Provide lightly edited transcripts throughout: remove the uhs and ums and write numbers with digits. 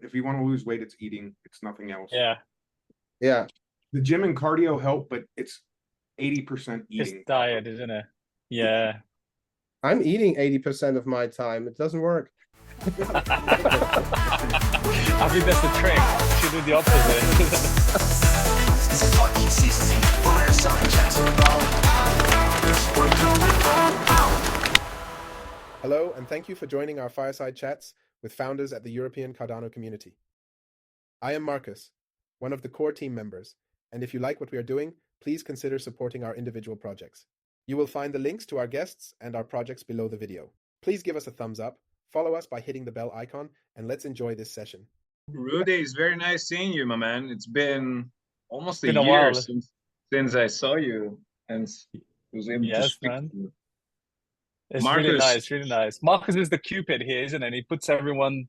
if you want to lose weight, it's eating. It's nothing else. Yeah. Yeah. The gym and cardio help, but it's 80% It's eating. diet, isn't it? Yeah. I'm eating 80% of my time. It doesn't work. I think that's the trick. You should do the opposite. Hello, and thank you for joining our Fireside Chats with founders at the European Cardano community. I am Marcus, one of the core team members, and if you like what we are doing, please consider supporting our individual projects. You will find the links to our guests and our projects below the video. Please give us a thumbs up, follow us by hitting the bell icon, and let's enjoy this session. Rudy, it's very nice seeing you, my man. It's been almost a Been a year while. since I saw you and was able to speak to you. It's Marcus. really nice, really nice. Marcus is the Cupid here, isn't it? He puts everyone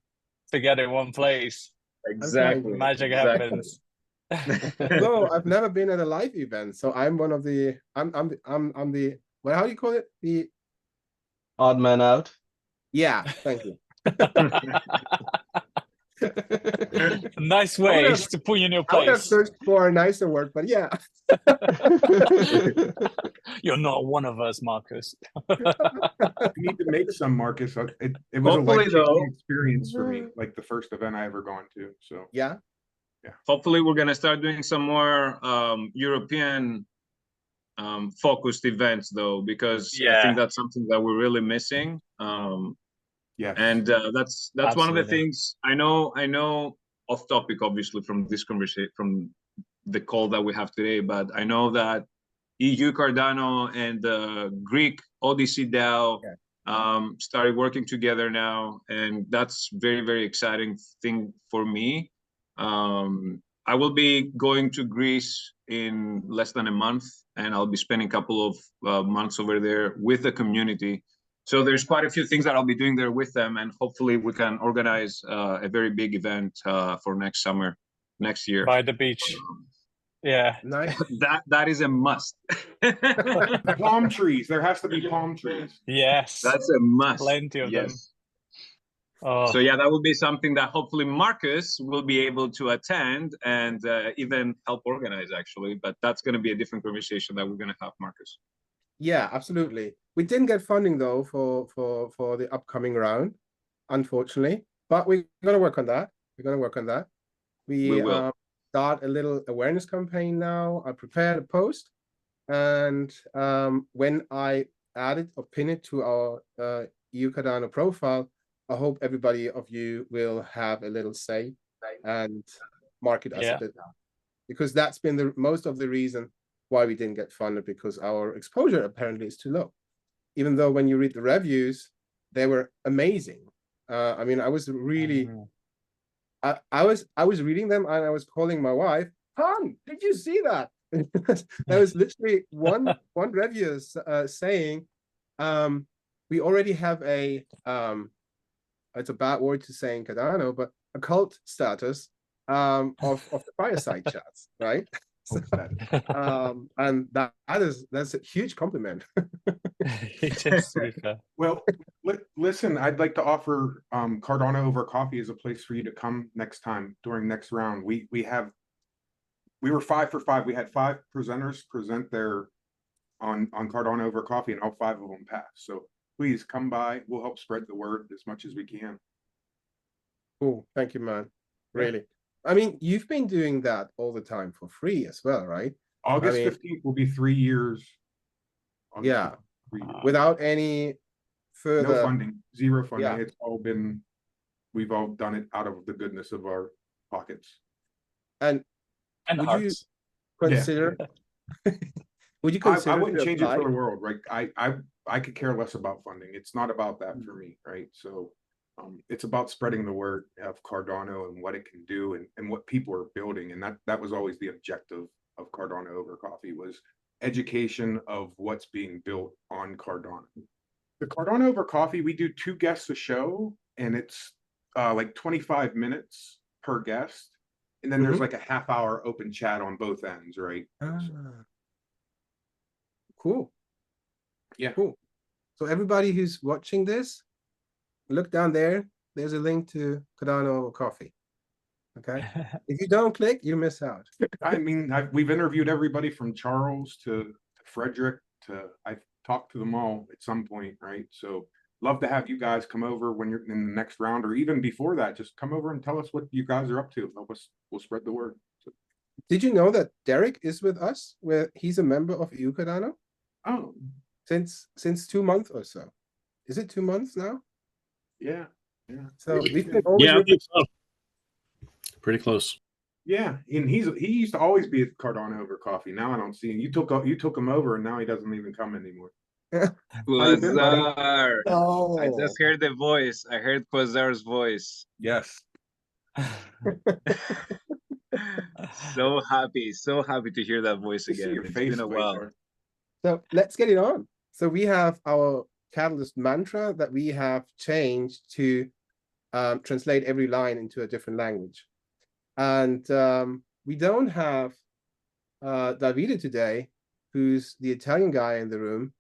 together in one place. Exactly. Magic happens. No, I've never been at a live event, so I'm one of the I'm the well, how do you call it? The odd man out. Yeah, thank you. Nice ways to put you in your place. I would have searched for a nicer word, but yeah. You're not one of us, Marcus. You need to make some, Marcus. It was a life-changing experience for me, like the first event I ever gone to. So yeah. Hopefully we're gonna start doing some more European focused events though, because I think that's something that we're really missing. Yeah, and that's one of the things I know off topic, obviously, from this conversation, from the call that we have today, but I know that EU Cardano and Greek Odyssey DAO started working together now, and that's very, very exciting thing for me. I will be going to Greece in less than a month, and I'll be spending a couple of months over there with the community. So there's quite a few things that I'll be doing there with them, and hopefully we can organize a very big event for next summer, next year. By the beach. Yeah. Nice. That is a must. Palm trees. There has to be palm trees. Yes. That's a must. Plenty of them. So yeah, that will be something that hopefully Marcus will be able to attend and even help organize, actually. But that's going to be a different conversation that we're going to have, Marcus. Yeah, absolutely. We didn't get funding though for the upcoming round, unfortunately. But we're going to work on that. We will start a little awareness campaign now. I prepared a post, and when I add it or pin it to our EU Cardano profile, I hope everybody of you will have a little say and mark it as a bit, because that's been the most of the reason why we didn't get funded, because our exposure apparently is too low. Even though when you read the reviews, they were amazing. I mean, I was really, I was reading them and I was calling my wife, "Hon, did you see that?" There was literally one review saying, "We already have a it's a bad word to say in Cardano, but a cult status of the Fireside chats, right?" And that's a huge compliment. Well, listen, I'd like to offer Cardano over coffee as a place for you to come next time during next round. We were 5 for 5. We had 5 presenters present their on Cardano over coffee, and all 5 of them passed. So please come by. We'll help spread the word as much as we can. Cool. Thank you, man. Really. I mean, you've been doing that all the time for free as well, right? August 15th will be 3 years. Yeah. Without any further... No funding. Zero funding. Yeah. It's all been... We've all done it out of the goodness of our pockets. And would hearts. You consider... Would you consider... I wouldn't change it for the world, right? I could care less about funding. It's not about that for me, right? So... it's about spreading the word of Cardano and what it can do and what people are building. And that was always the objective of Cardano over coffee, was education of what's being built on Cardano. The Cardano over coffee, we do 2 guests a show, and it's like 25 minutes per guest. And then there's like a half-hour open chat on both ends, right? Cool. Yeah. Cool. So everybody who's watching this, look down there. There's a link to Cardano over coffee. Okay. If you don't click, you miss out. I mean, we've interviewed everybody from Charles to Frederick to I've talked to them all at some point, right? So love to have you guys come over when you're in the next round, or even before that. Just come over and tell us what you guys are up to. Help us. We'll spread the word. So, Did you know that Derek is with us? Where he's a member of EU Cardano oh, since 2 months or so. Is it 2 months now? yeah, yeah. So we've been always Yeah, I with think so. Pretty close. Yeah, and he used to always be at Cardano over coffee. Now I don't see him. You took him over, and now he doesn't even come anymore. How you been, buddy? Quasar. I Oh, just heard the voice. I heard Quasar's voice. Yes. So happy to hear that voice To see again. your It's face, been a while. Quasar. so let's get it on. So we have our Catalyst mantra that we have changed to translate every line into a different language. And we don't have Davide today, who's the Italian guy in the room.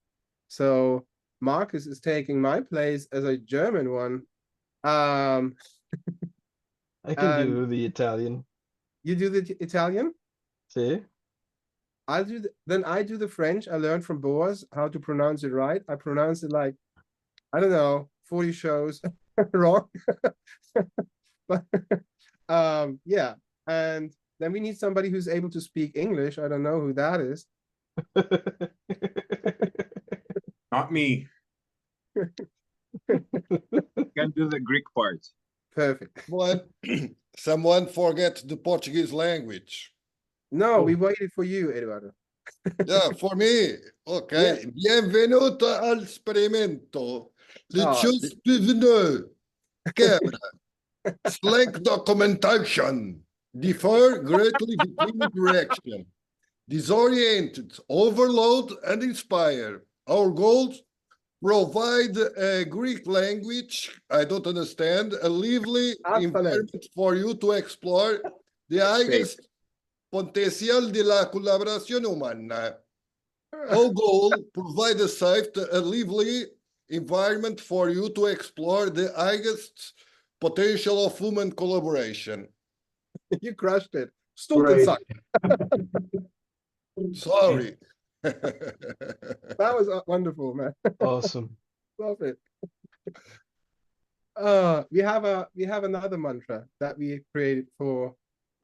So Marcus is taking my place as a German one. I can And do the Italian. you do the Italian? See? I do the French. I learned from Boaz how to pronounce it right. I pronounce it like, I don't know, 40 shows wrong. But yeah. And then we need somebody who's able to speak English. I don't know who that is. Not me. Can do the Greek part. Perfect. Someone forget the Portuguese language. No, we waited for you, Eduardo. Yeah, for me. Okay. Bienvenuto al esperimento. Le Oh, chose bienvenue. Camera. Slack documentation. Differ greatly between direction. Disoriented, overload, and inspire. Our goals: provide a Greek language, I don't understand, a lively environment for you to explore the highest potential de la colaboración humana. Our goal: provide a safe, a lively environment for you to explore the highest potential of human collaboration. You crushed it. Stupid. Sorry. That was wonderful, man. Awesome. Love it. We have another mantra that we created for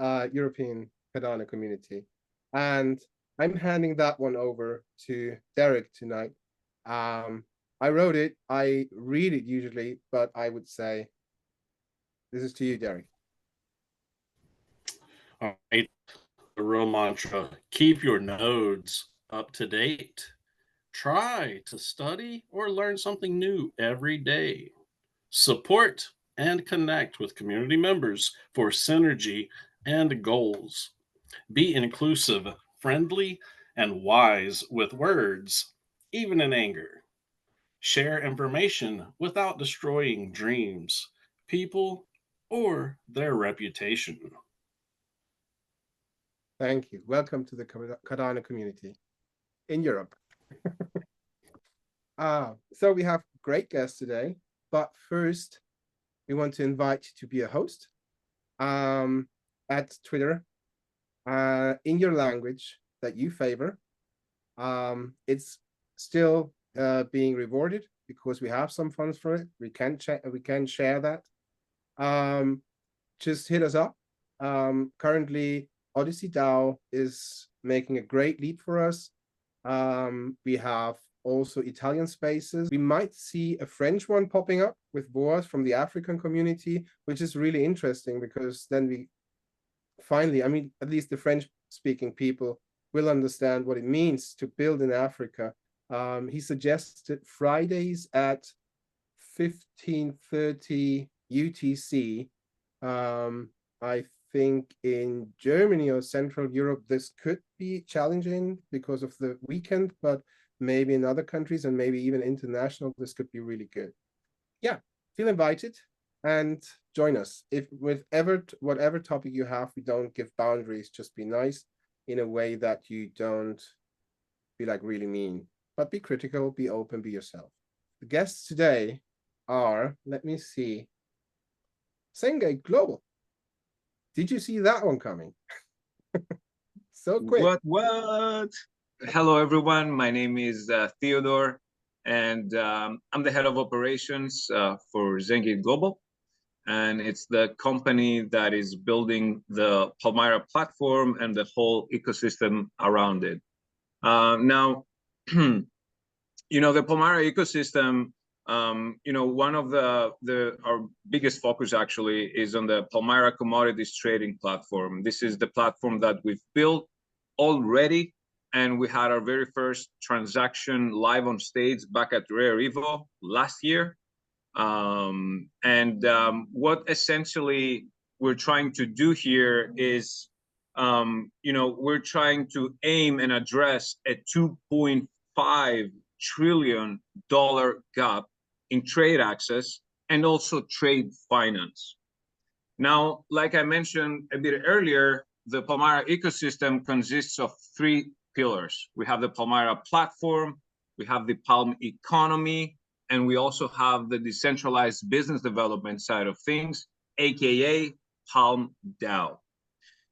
European Cardano community, and I'm handing that one over to Derek tonight. I wrote it. I read it usually, but I would say this is to you, Derek. All right. The real mantra: keep your nodes up to date. Try to study or learn something new every day. Support and connect with community members for synergy and goals. Be inclusive, friendly, and wise with words, even in anger. Share information without destroying dreams, people, or their reputation. Thank you. Welcome to the Cardano community in Europe. So we have great guests today, but first we want to invite you to be a host at Twitter in your language that you favor. It's still being rewarded because we have some funds for it. We can share that. Just hit us up. Currently Odyssey DAO is making a great leap for us. We have also Italian spaces. We might see a French one popping up with Boaz from the African community, which is really interesting because then we finally, I mean, at least the French speaking people will understand what it means to build in Africa. He suggested Fridays at 15:30 UTC. I think in Germany or Central Europe, this could be challenging because of the weekend, but maybe in other countries and maybe even international, this could be really good. Yeah, feel invited and join us. If whatever topic you have, we don't give boundaries, just be nice in a way that you don't be like really mean, but be critical, be open, be yourself. The guests today are, let me see, Zengate Global. Did you see that one coming? So quick. What? Hello, everyone. My name is Theodore, and I'm the head of operations for Zengate Global. And it's the company that is building the Palmyra platform and the whole ecosystem around it. Now, you know, the Palmyra ecosystem, you know, one of our biggest focus actually is on the Palmyra commodities trading platform. This is the platform that we've built already, and we had our very first transaction live on stage back at Rare Evo last year. What essentially we're trying to do here is, you know, we're trying to aim and address a $2.5 trillion gap in trade access and also trade finance. Now, like I mentioned a bit earlier, the Palmyra ecosystem consists of three pillars. We have the Palmyra platform, we have the Palm economy, and we also have the decentralized business development side of things, aka Palm DAO.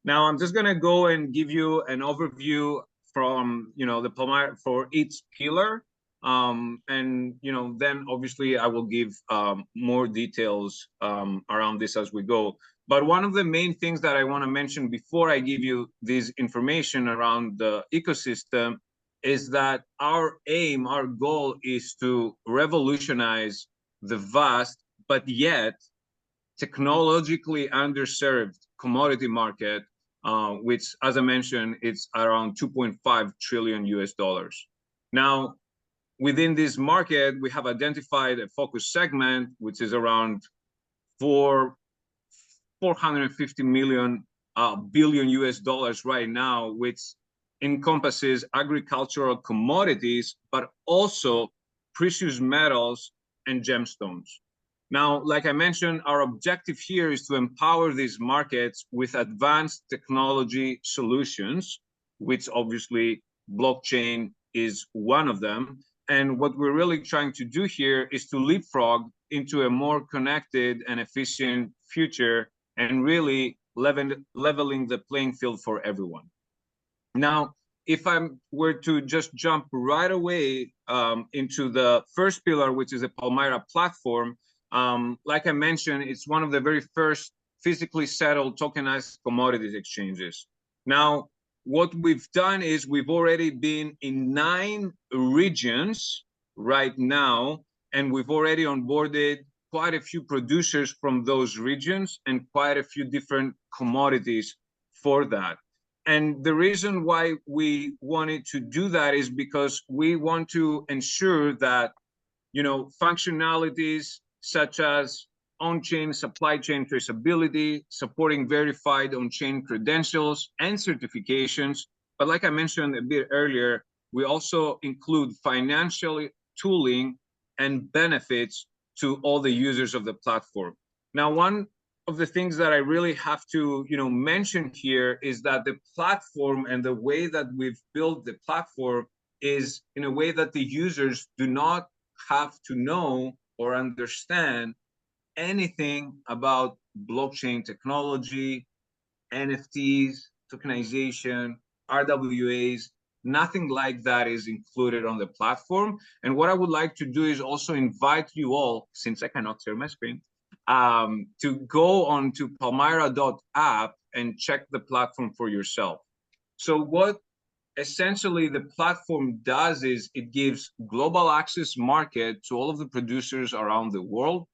Now, I'm just gonna go and give you an overview from, you know, the Palmyra for each pillar, and you know, then obviously I will give more details around this as we go. But one of the main things that I want to mention before I give you this information around the ecosystem is that our aim, our goal is to revolutionize the vast, but yet technologically underserved commodity market, which, as I mentioned, it's around 2.5 trillion US dollars. Now, within this market, we have identified a focus segment, which is around 450 billion US dollars right now, which encompasses agricultural commodities, but also precious metals and gemstones. Now, like I mentioned, our objective here is to empower these markets with advanced technology solutions, which obviously blockchain is one of them. And what we're really trying to do here is to leapfrog into a more connected and efficient future and really leveling the playing field for everyone. Now, if I were to just jump right away into the first pillar, which is a Palmyra platform, like I mentioned, it's one of the very first physically settled tokenized commodities exchanges. Now, what we've done is we've already been in 9 regions right now, and we've already onboarded quite a few producers from those regions and quite a few different commodities for that. And the reason why we wanted to do that is because we want to ensure that, you know, functionalities such as on-chain supply chain traceability, supporting verified on-chain credentials and certifications. But like I mentioned a bit earlier, we also include financial tooling and benefits to all the users of the platform. Now, one of the things that I really have to, you know, mention here is that the platform and the way that we've built the platform is in a way that the users do not have to know or understand anything about blockchain technology, NFTs, tokenization, RWAs. Nothing like that is included on the platform. And what I would like to do is also invite you all, since I cannot share my screen, to go on to palmyra.app and check the platform for yourself. So what essentially the platform does is it gives global access market to all of the producers around the world.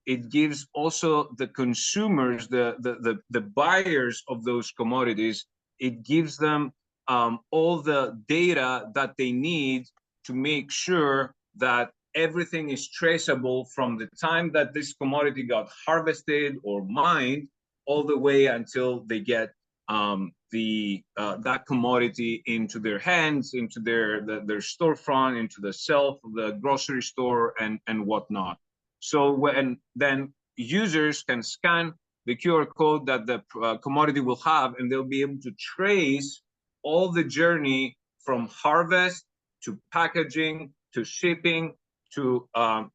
It gives also the consumers, the buyers of those commodities, it gives them all the data that they need to make sure that everything is traceable from the time that this commodity got harvested or mined all the way until they get that commodity into their hands, into their storefront, into the shelf of the grocery store and whatnot. So when then users can scan the QR code that the commodity will have, and they'll be able to trace all the journey from harvest to packaging to shipping to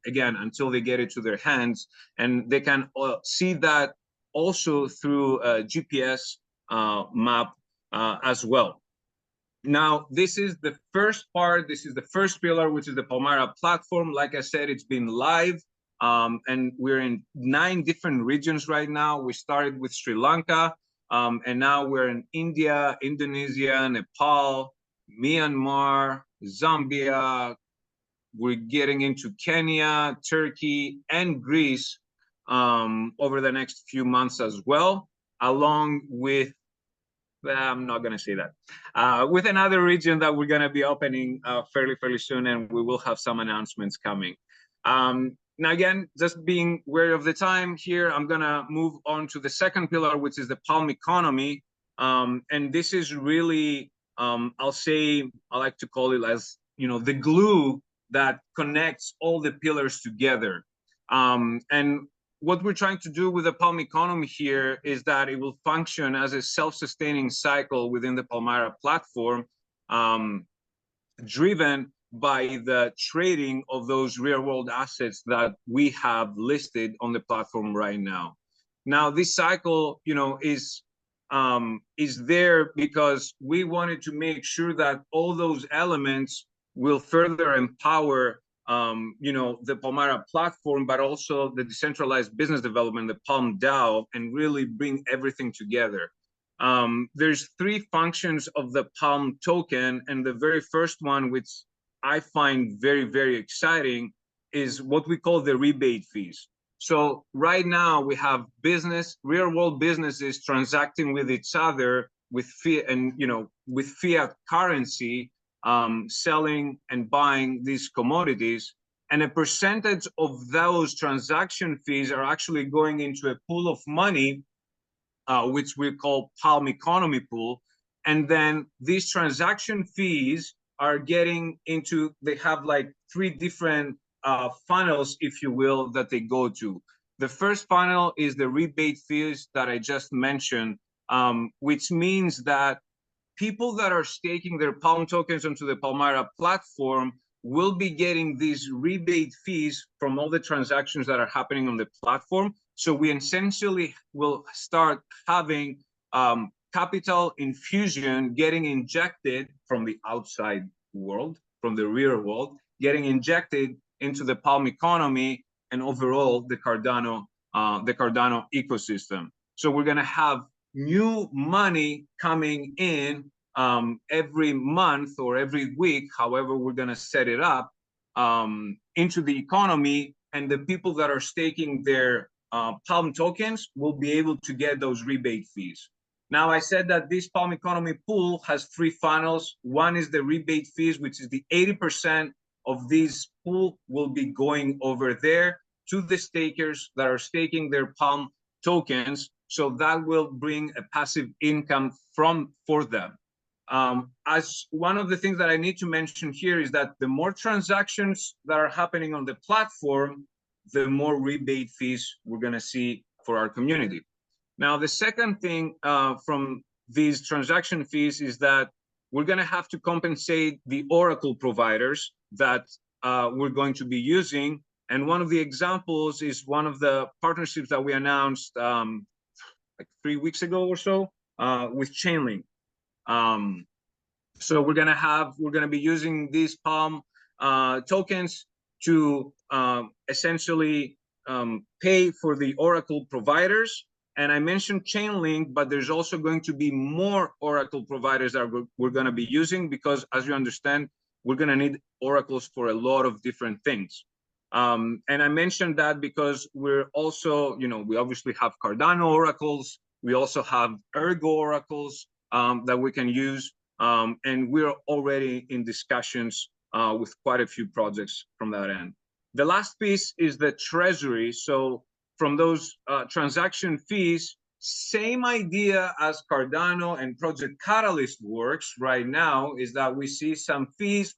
again until they get it to their hands, and they can see that also through a GPS map as well. Now, this is the first part. This is the first pillar, which is the Palmyra platform. Like I said, it's been live, and we're in 9 different regions right now. We started with Sri Lanka, and now we're in India, Indonesia, Nepal, Myanmar, Zambia. We're getting into Kenya, Turkey, and Greece over the next few months as well, along with, I'm not going to say that, with another region that we're going to be opening fairly soon, and we will have some announcements coming. Now, again, just being wary of the time here, I'm going to move on to the second pillar, which is the Palm economy. And this is really, I'll say, I like to call it as, you know, the glue that connects all the pillars together. And what we're trying to do with the Palm economy here is that it will function as a self-sustaining cycle within the Palmyra platform, driven by the trading of those real-world assets that we have listed on the platform right now. Now, this cycle, you know, is there because we wanted to make sure that all those elements will further empower, you know, the Palmyra platform, but also the decentralized business development, the Palm DAO, and really bring everything together. There's 3 functions of the Palm token, and the very first one, which I find very exciting, is what we call the rebate fees. So right now we have real-world businesses transacting with each other with fiat, and you know, with fiat currency, selling and buying these commodities, and a percentage of those transaction fees are actually going into a pool of money, which we call Palm economy pool. And then these transaction fees are getting into, they have like 3 different funnels, if you will, that they go to. The first funnel is the rebate fees that I just mentioned, which means that people that are staking their Palm tokens onto the Palmyra platform will be getting these rebate fees from all the transactions that are happening on the platform. So we essentially will start having capital infusion getting injected from the outside world, from the real world, getting injected into the Palm economy and overall the Cardano ecosystem. So we're going to have new money coming in every month or every week, however we're going to set it up, into the economy, and the people that are staking their Palm tokens will be able to get those rebate fees. Now, I said that this Palm economy pool has 3 funnels. One is the rebate fees, which is the 80% of this pool will be going over there to the stakers that are staking their Palm tokens. So that will bring a passive income for them. As one of the things that I need to mention here is that the more transactions that are happening on the platform, the more rebate fees we're going to see for our community. Now, the second thing from these transaction fees is that we're going to have to compensate the Oracle providers that we're going to be using. And one of the examples is one of the partnerships that we announced like 3 weeks ago or so with Chainlink. So we're going to be using these Palm tokens to essentially pay for the Oracle providers. And I mentioned Chainlink, but there's also going to be more Oracle providers that we're going to be using, because as you understand, we're going to need oracles for a lot of different things. And I mentioned that because we're also, you know, we obviously have Cardano oracles. We also have Ergo oracles that we can use. And we're already in discussions with quite a few projects from that end. The last piece is the treasury. So from those transaction fees, same idea as Cardano and Project Catalyst works right now, is that we see some fees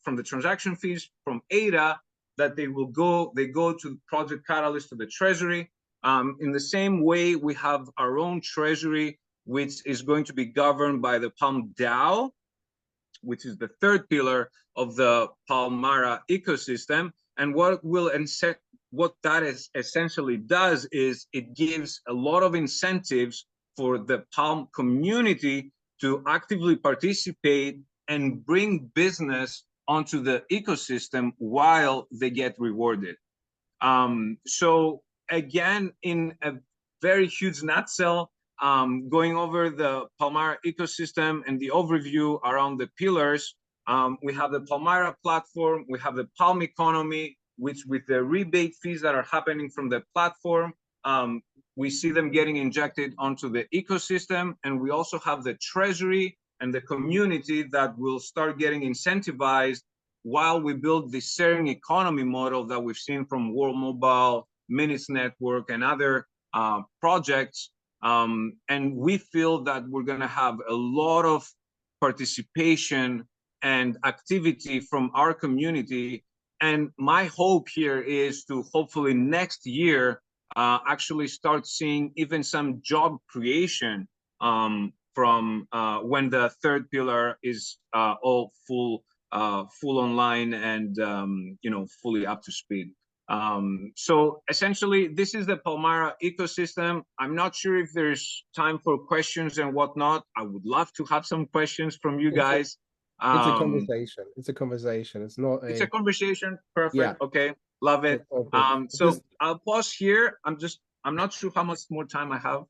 from the transaction fees from ADA that they go to Project Catalyst, to the treasury. In the same way, we have our own treasury, which is going to be governed by the Palm DAO, which is the 3rd pillar of the Palmyra ecosystem. And what will what that is essentially does is it gives a lot of incentives for the Palm community to actively participate and bring business onto the ecosystem while they get rewarded. So again, in a very huge nutshell, going over the Palmyra ecosystem and the overview around the pillars, we have the Palmyra platform, we have the Palm economy, which with the rebate fees that are happening from the platform, we see them getting injected onto the ecosystem. And we also have the treasury and the community that will start getting incentivized while we build the sharing economy model that we've seen from World Mobile, Minutes Network, and other projects. And we feel that we're going to have a lot of participation and activity from our community. And my hope here is to hopefully next year actually start seeing even some job creation from when the third pillar is all full online and fully up to speed. So essentially, this is the Palmyra ecosystem. I'm not sure if there's time for questions and whatnot. I would love to have some questions from you guys. It's a conversation. It's a conversation. It's not a. It's a conversation. Perfect. Yeah. Okay. Love it. So I'll pause here. I'm not sure how much more time I have.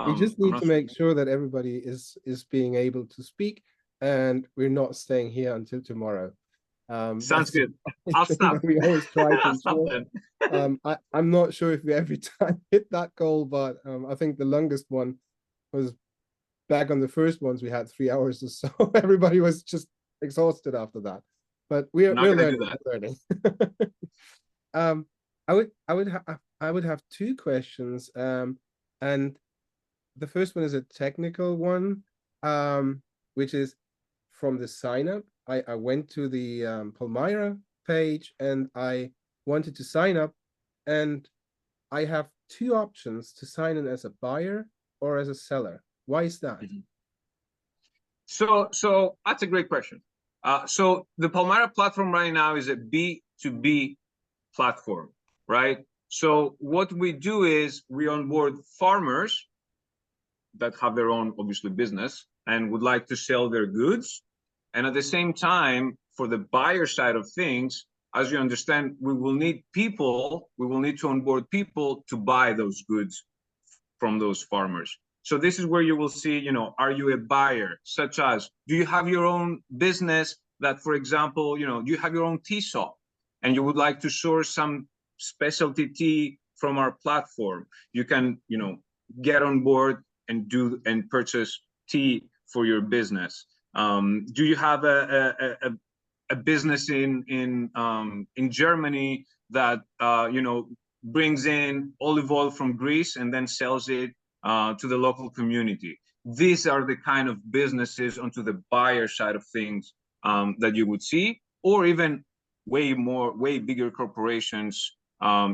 We just need to make sure that everybody is being able to speak, and we're not staying here until tomorrow. Sounds good. I'll stop. We always try to. I'll stop then. I'm not sure if we every time hit that goal, but I think the longest one was back on the first ones. We had 3 hours or so. Everybody was just exhausted after that. But we're learning. I would have two questions. And the first one is a technical one, which is from the sign up. I went to the Palmyra page and I wanted to sign up, and I have two options to sign in as a buyer or as a seller. Why is that? So that's a great question. So the Palmyra platform right now is a B2B platform, right? So what we do is we onboard farmers that have their own, obviously, business and would like to sell their goods. And at the same time, for the buyer side of things, as you understand, we will need to onboard people to buy those goods from those farmers. So this is where you will see, are you a buyer? Such as, do you have your own business that, for example, do you have your own tea shop and you would like to source some specialty tea from our platform? You can, get on board and purchase tea for your business. Do you have a business in Germany that brings in olive oil from Greece and then sells it to the local community? These are the kind of businesses onto the buyer side of things that you would see, or even way bigger corporations,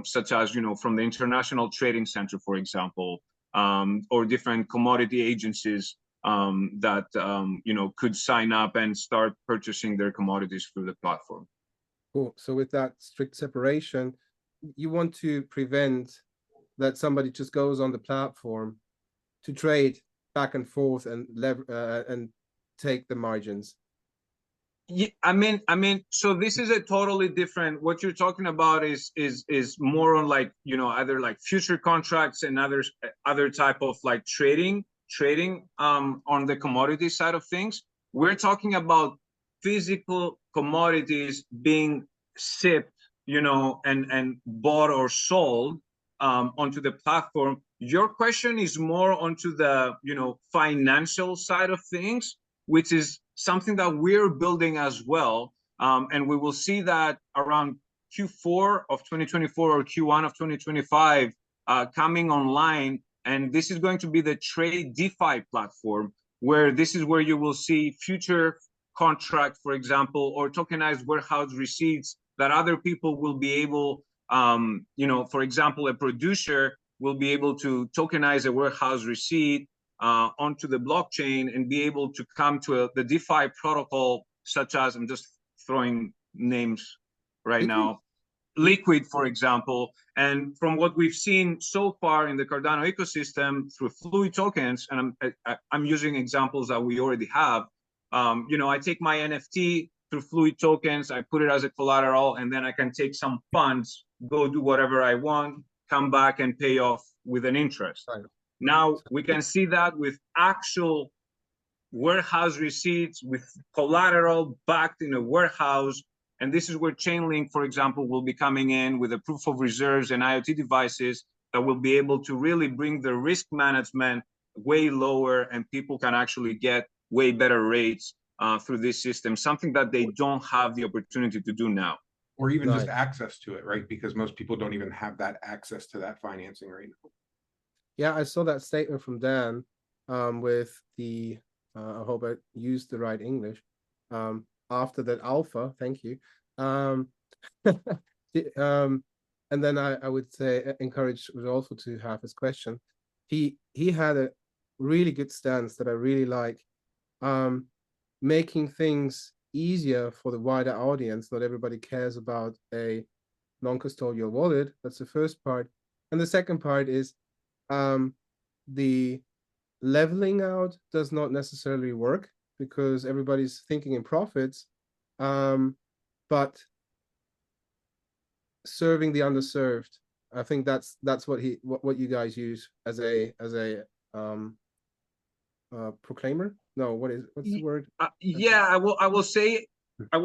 such as from the International Trading Center, for example, or different commodity agencies that could sign up and start purchasing their commodities through the platform. Cool. So with that strict separation, you want to prevent that somebody just goes on the platform to trade back and forth and take the margins. Yeah, I mean, so this is a totally different. What you're talking about is more on like either like future contracts and other type of like trading on the commodity side of things. We're talking about physical commodities being shipped, and bought or sold onto the platform. Your question is more onto the financial side of things, which is something that we're building as well. And we will see that around Q4 of 2024 or Q1 of 2025 coming online. And this is going to be the Trade DeFi platform, where this is where you will see future contract, for example, or tokenized warehouse receipts that other people will be able, for example, a producer will be able to tokenize a warehouse receipt onto the blockchain and be able to come to the DeFi protocol, such as, I'm just throwing names right now. liquid, for example. And from what we've seen so far in the Cardano ecosystem through Fluid tokens, and I'm using examples that we already have. You know, I take my NFT through Fluid tokens, I put it as a collateral, and then I can take some funds, go do whatever I want, come back and pay off with an interest. Right. Now we can see that with actual warehouse receipts, with collateral backed in a warehouse. And this is where Chainlink, for example, will be coming in with a proof of reserves and IoT devices that will be able to really bring the risk management way lower, and people can actually get way better rates through this system, something that they don't have the opportunity to do now. Or even just Nice. access to it, right? Because most people don't even have that access to that financing right now. Yeah, I saw that statement from Dan with the, I hope I used the right English, after that alpha, thank you. And then I would say encourage Rodolfo to have his question. He had a really good stance that I really like, making things easier for the wider audience. Not everybody cares about a non-custodial wallet. That's the first part. And the second part is the leveling out does not necessarily work because everybody's thinking in profits, but serving the underserved. I think that's what you guys use as a proclaimer. No, what's the word? Yeah, I will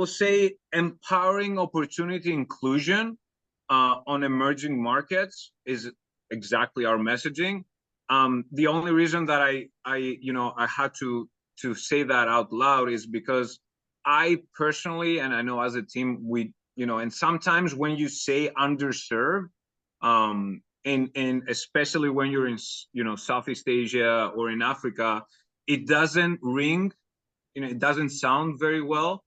say empowering opportunity inclusion on emerging markets is exactly our messaging. The only reason that I had to say that out loud is because I personally, and I know as a team, we, and sometimes when you say underserved, and especially when you're in, Southeast Asia or in Africa, it doesn't ring, it doesn't sound very well.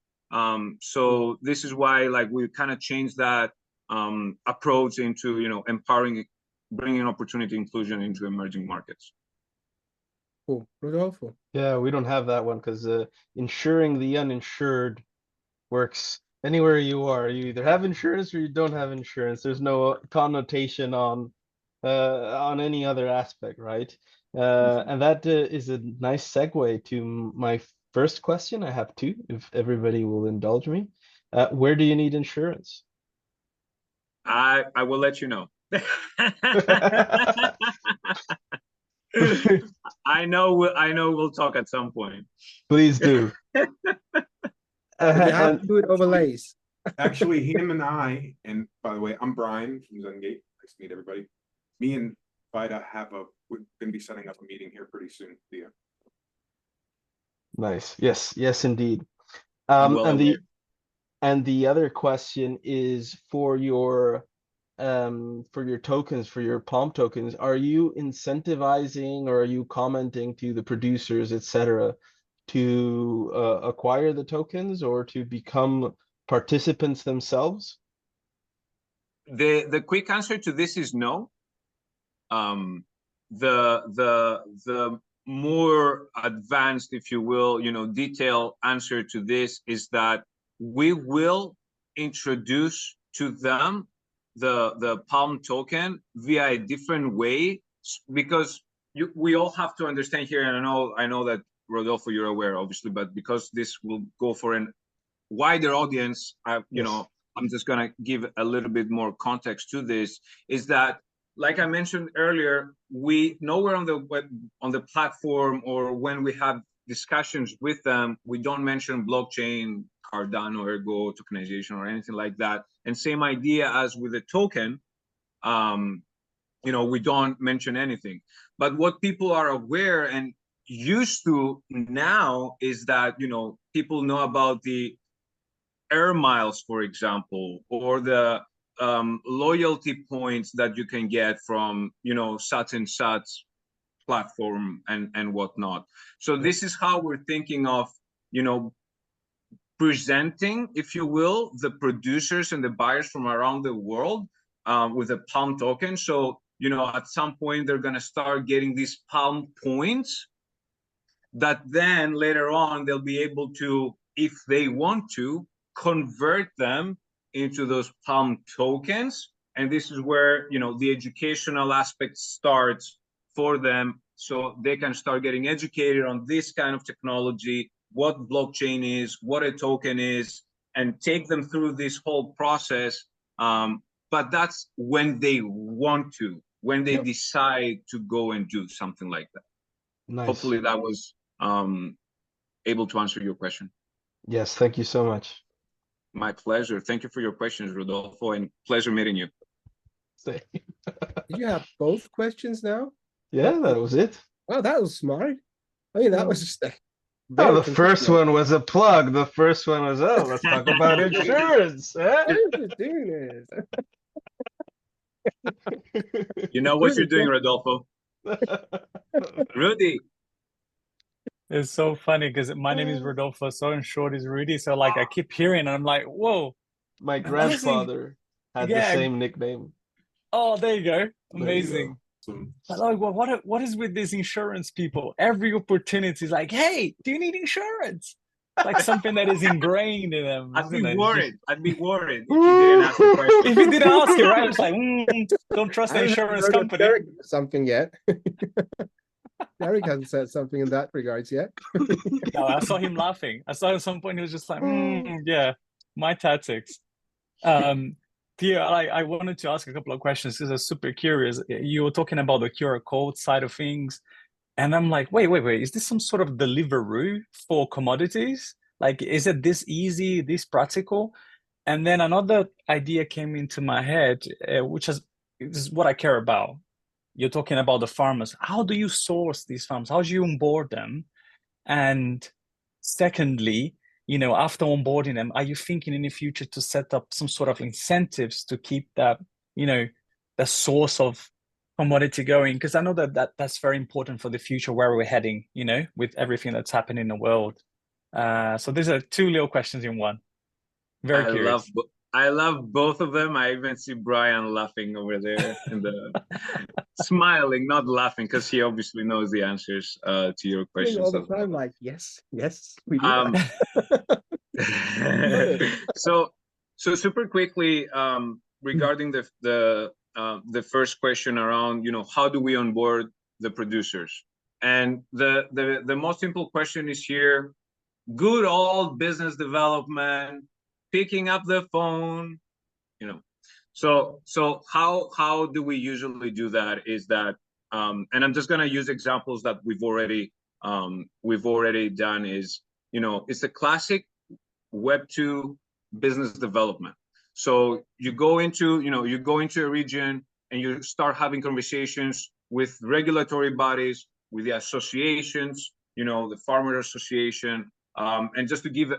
So this is why, like, we kind of changed that approach into, empowering, bringing opportunity inclusion into emerging markets. Cool, Rodolfo. Yeah, we don't have that one because insuring the uninsured works anywhere you are. You either have insurance or you don't have insurance. There's no connotation on any other aspect, right? And that is a nice segue to my first question. I have two, if everybody will indulge me. Where do you need insurance? I will let you know. I know we'll talk at some point. Please do. But you have to do it overlays. Actually, him and I, and by the way, I'm Brian from Zengate. Nice to meet everybody. Me and Fida we're going to be setting up a meeting here pretty soon. Yeah. Nice. Yes, indeed. Well, and the other question is for your tokens, for your Palm tokens, are you incentivizing or are you commenting to the producers, etc., to acquire the tokens or to become participants themselves? The quick answer to this is no. The more advanced, if you will, detailed answer to this is that we will introduce to them the Palm token via a different way, because we all have to understand here, and I know that Rodolfo, you're aware, obviously, but because this will go for a wider audience, I'm just gonna give a little bit more context to this. Is that, like I mentioned earlier, we nowhere on the platform or when we have discussions with them, we don't mention blockchain, Cardano, ergo, tokenization, or anything like that. And same idea as with the token, we don't mention anything. But what people are aware and used to now is that, people know about the air miles, for example, or the loyalty points that you can get from, such and such platform and whatnot. So this is how we're thinking of, presenting, if you will, the producers and the buyers from around the world with a Palm token. So, at some point they're going to start getting these Palm points that then later on they'll be able to, if they want to, convert them into those Palm tokens. And this is where, you know, the educational aspect starts for them, so they can start getting educated on this kind of technology, what blockchain is, what a token is, and take them through this whole process. But that's when they want to, when they decide to go and do something like that. Nice. Hopefully that was able to answer your question. Yes, thank you so much. My pleasure. Thank you for your questions, Rodolfo, and pleasure meeting you. Same. Did you have both questions now? Yeah, that was it. Oh, that was smart. I mean, that was just like Oh, very the first consistent. one was a plug. The first one was, oh, let's talk about insurance. Why are you doing this? You know what you're doing, Rodolfo. Rudy. It's so funny because my name is Rodolfo, so in short is Rudy. So like I keep hearing and I'm like, whoa. My grandfather had the same nickname. Oh, there you go. There you Amazing. go. But like, well, what is with these insurance people? Every opportunity is like, hey, do you need insurance? Like something that is ingrained in them. I'd be isn't it? worried. I'd be worried if you didn't ask the question. If you didn't ask it, right? It's like, don't trust the I haven't insurance heard of company. Derek something yet. Derek hasn't said something in that regards yet. No, I saw him laughing. I saw at some point he was just like, yeah, my tactics. Theo, I wanted to ask a couple of questions because I'm super curious. You were talking about the QR code side of things, and I'm like, wait, is this some sort of Deliveroo for commodities? Like, is it this easy, this practical? And then another idea came into my head, which is what I care about. You're talking about the farmers. How do you source these farms? How do you onboard them? And secondly, you know, after onboarding them, are you thinking in the future to set up some sort of incentives to keep that, you know, the source of commodity going? Because I know that's very important for the future, where we're heading, you know, with everything that's happening in the world. So these are two little questions in one. Very curious. I love both of them. I even see Brian laughing over there and smiling, not laughing, because he obviously knows the answers to your questions. All the time, like, yes, we do. So super quickly, regarding the first question around, you know, how do we onboard the producers? And the most simple question is here: good old business development, picking up the phone, you know. So how do we usually do that? Is that and I'm just gonna use examples that we've already done. Is, you know, it's a classic Web2 business development. So you go into a region and you start having conversations with regulatory bodies, with the associations, you know, the farmer association. And just to give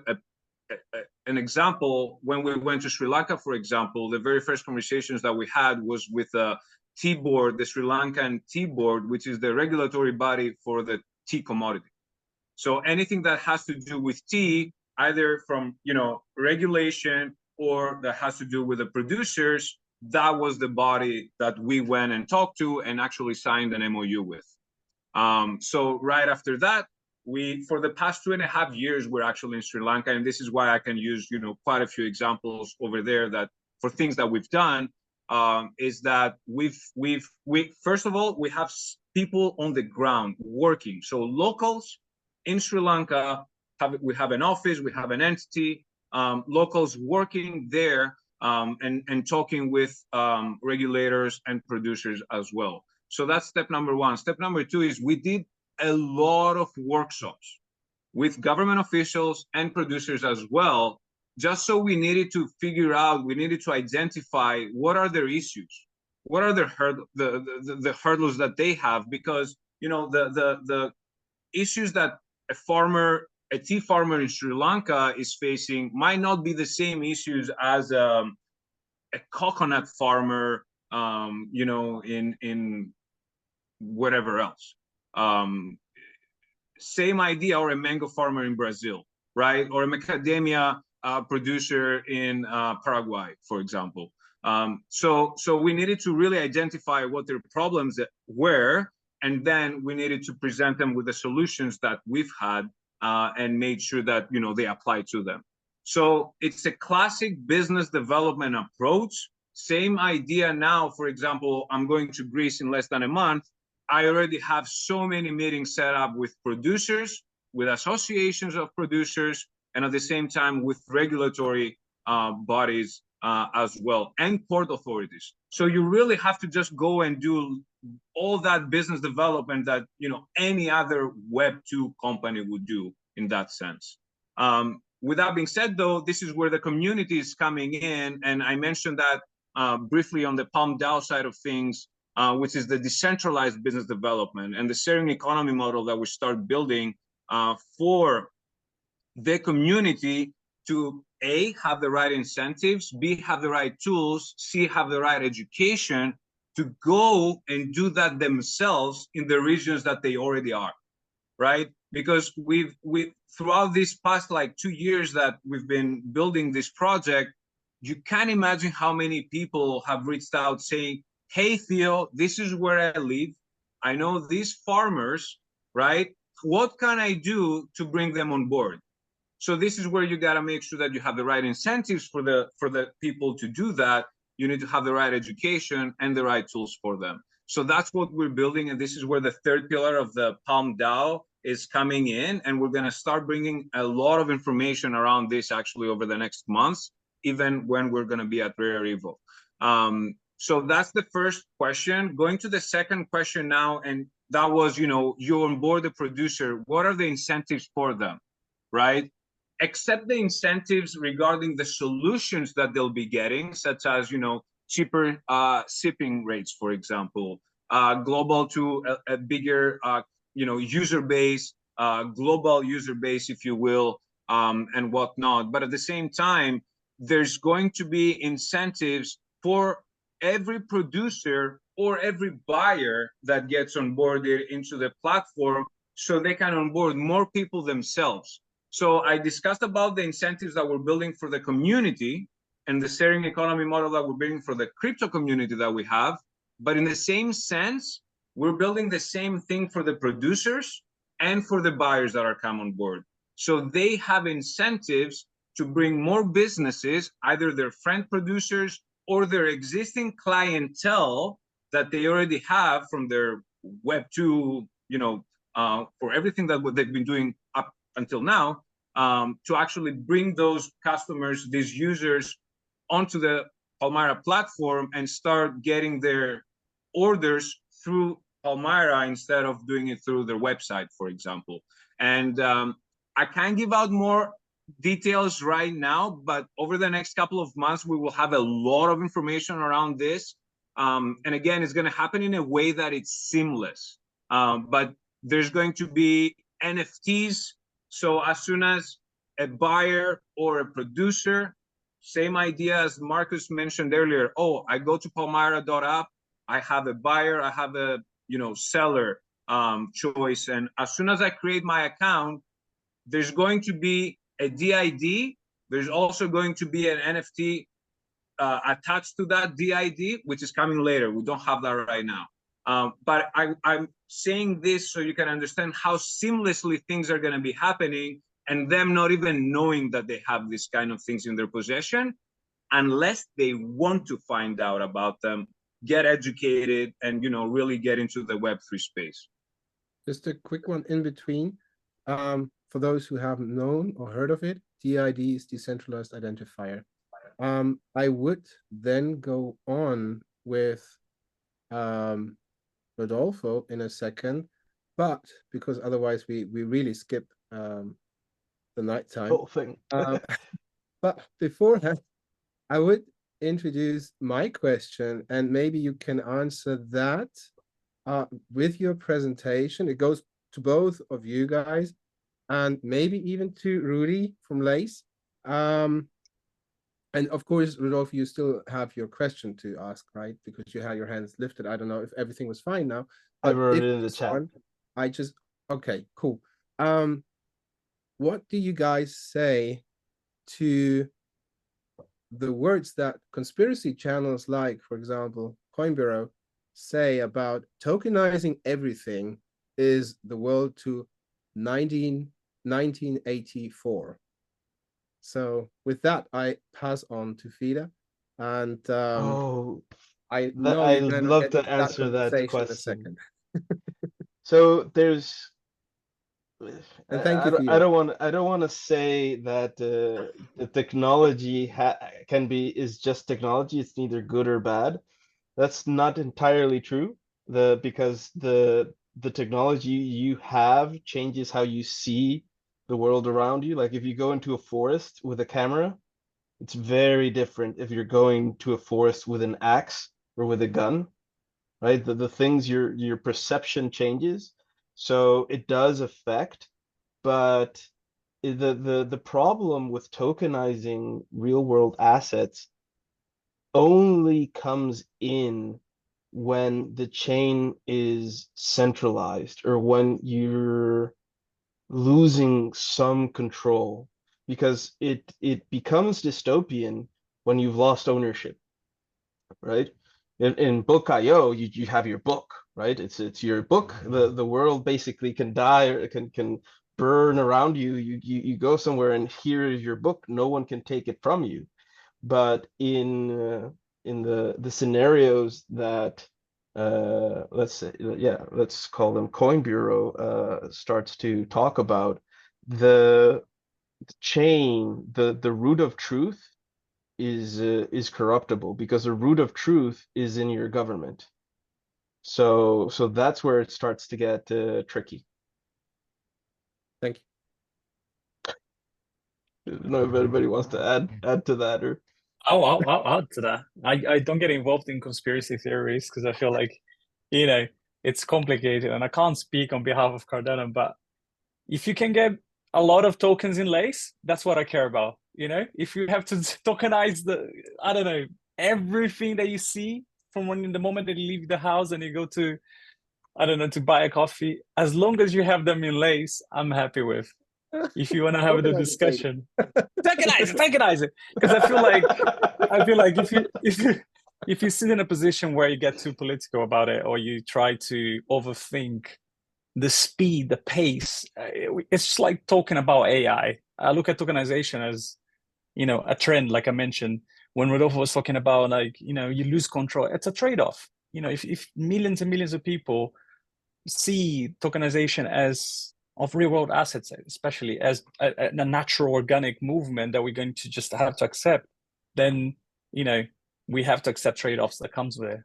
an example, when we went to Sri Lanka, for example, the very first conversations that we had was with a tea board, the Sri Lankan tea board, which is the regulatory body for the tea commodity. So anything that has to do with tea, either from, you know, regulation or that has to do with the producers, that was the body that we went and talked to and actually signed an MOU with. So right after that, for the past 2.5 years, we're actually in Sri Lanka, and this is why I can use, you know, quite a few examples over there that for things that we've done, is that we first of all, we have people on the ground working. So locals in Sri Lanka, we have an office, we have an entity, locals working there, and talking with regulators and producers as well. So that's step number one. Step number two is we did a lot of workshops with government officials and producers as well, just so we needed to identify what are their issues, what are the hurdles that they have, because, you know, the issues that a tea farmer in Sri Lanka is facing might not be the same issues as a coconut farmer, you know, in whatever else. Same idea, or a mango farmer in Brazil, right? Or a macadamia producer in Paraguay, for example. So we needed to really identify what their problems were, and then we needed to present them with the solutions that we've had, and made sure that, you know, they apply to them. So it's a classic business development approach. Same idea now. For example, I'm going to Greece in less than a month. I already have so many meetings set up with producers, with associations of producers, and at the same time with regulatory bodies as well, and port authorities. So you really have to just go and do all that business development that any other Web2 company would do in that sense. With that being said, though, this is where the community is coming in, and I mentioned that briefly on the Palm DAO side of things, which is the decentralized business development and the sharing economy model that we start building for the community to A, have the right incentives, B, have the right tools, C, have the right education to go and do that themselves in the regions that they already are, right? Because we've throughout these past like 2 years that we've been building this project, you can't imagine how many people have reached out saying, hey, Theo, this is where I live. I know these farmers, right? What can I do to bring them on board? So this is where you got to make sure that you have the right incentives for the people to do that. You need to have the right education and the right tools for them. So that's what we're building, and this is where the third pillar of the Palm DAO is coming in, and we're going to start bringing a lot of information around this actually over the next months, even when we're going to be at Rare Evo. So that's the first question. Going to the second question now, and that was, you onboard the producer. What are the incentives for them, right? Except the incentives regarding the solutions that they'll be getting, such as, cheaper shipping rates, for example, global to a bigger, user base, global user base, if you will, and whatnot. But at the same time, there's going to be incentives for every producer or every buyer that gets onboarded into the platform so they can onboard more people themselves. So I discussed about the incentives that we're building for the community and the sharing economy model that we're building for the crypto community that we have. But in the same sense, we're building the same thing for the producers and for the buyers that are come on board. So they have incentives to bring more businesses, either their friend producers or their existing clientele that they already have from their Web2, for everything that they've been doing up until now, to actually bring those customers, these users, onto the Palmyra platform and start getting their orders through Palmyra instead of doing it through their website, for example. And I can't give out more details right now, but over the next couple of months, we will have a lot of information around this. And again, it's going to happen in a way that it's seamless. But there's going to be NFTs. So as soon as a buyer or a producer, same idea as Marcus mentioned earlier, I go to palmyra.app, I have a buyer, I have a seller choice. And as soon as I create my account, there's going to be a DID. There's also going to be an NFT attached to that DID, which is coming later. We don't have that right now. But I'm saying this so you can understand how seamlessly things are going to be happening, and them not even knowing that they have this kind of things in their possession, unless they want to find out about them, get educated, and really get into the Web3 space. Just a quick one in between. For those who haven't known or heard of it, DID is Decentralized Identifier. I would then go on with Rodolfo in a second, but because otherwise we really skip the nighttime. Whole thing. But before that, I would introduce my question, and maybe you can answer that with your presentation. It goes to both of you guys, and maybe even to Rudy from Lace. And of course, Rodolfo, you still have your question to ask, right? Because you had your hands lifted. I don't know if everything was fine now. I wrote it in the chat. Okay, cool. What do you guys say to the words that conspiracy channels like, for example, Coin Bureau, say about tokenizing everything is the world to 1984? So with that, I pass on to Fida, and I know I'd you're gonna love get to into answer that conversation in a question. second. So there's, And thank you, Fida. I don't want to say that the technology is just technology. It's neither good or bad. That's not entirely true. Because the technology you have changes how you see the world around you. Like if you go into a forest with a camera, it's very different if you're going to a forest with an axe or with a gun, right? The things your perception changes. So it does affect, but the problem with tokenizing real world assets only comes in when the chain is centralized or when you're losing some control, because it becomes dystopian when you've lost ownership, right? In book.io, you have your book, right? It's your book. The world basically can die or can burn around you. You go somewhere and here is your book. No one can take it from you. But in the scenarios that let's say, let's call them Coin Bureau starts to talk about, the chain, the root of truth is corruptible because the root of truth is in your government. So that's where it starts to get tricky. Thank you. I don't know if anybody wants to add to that, or I'll add to that. I don't get involved in conspiracy theories because I feel like, it's complicated and I can't speak on behalf of Cardano, but if you can get a lot of tokens in Lace, that's what I care about. If you have to tokenize I don't know, everything that you see from the moment that you leave the house and you go to, I don't know, to buy a coffee, as long as you have them in Lace, I'm happy with. If you want to have the discussion, tokenize it, because I feel like if you sit in a position where you get too political about it or you try to overthink the speed, the pace, it's just like talking about AI. I look at tokenization as, a trend, like I mentioned when Rodolfo was talking about, like, you lose control. It's a trade-off. If millions and millions of people see tokenization as of real world assets, especially as a natural organic movement that we're going to just have to accept, then we have to accept trade-offs that comes with it.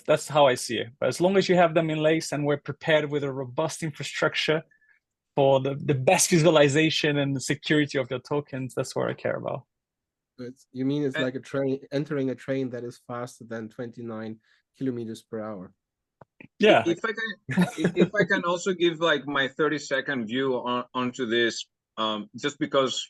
That's how I see it. But as long as you have them in Lace and we're prepared with a robust infrastructure for the best visualization and the security of your tokens, that's what I care about. You mean it's like a train, entering a train that is faster than 29 kilometers per hour? Yeah. If I can also give like my 30-second view onto this, just because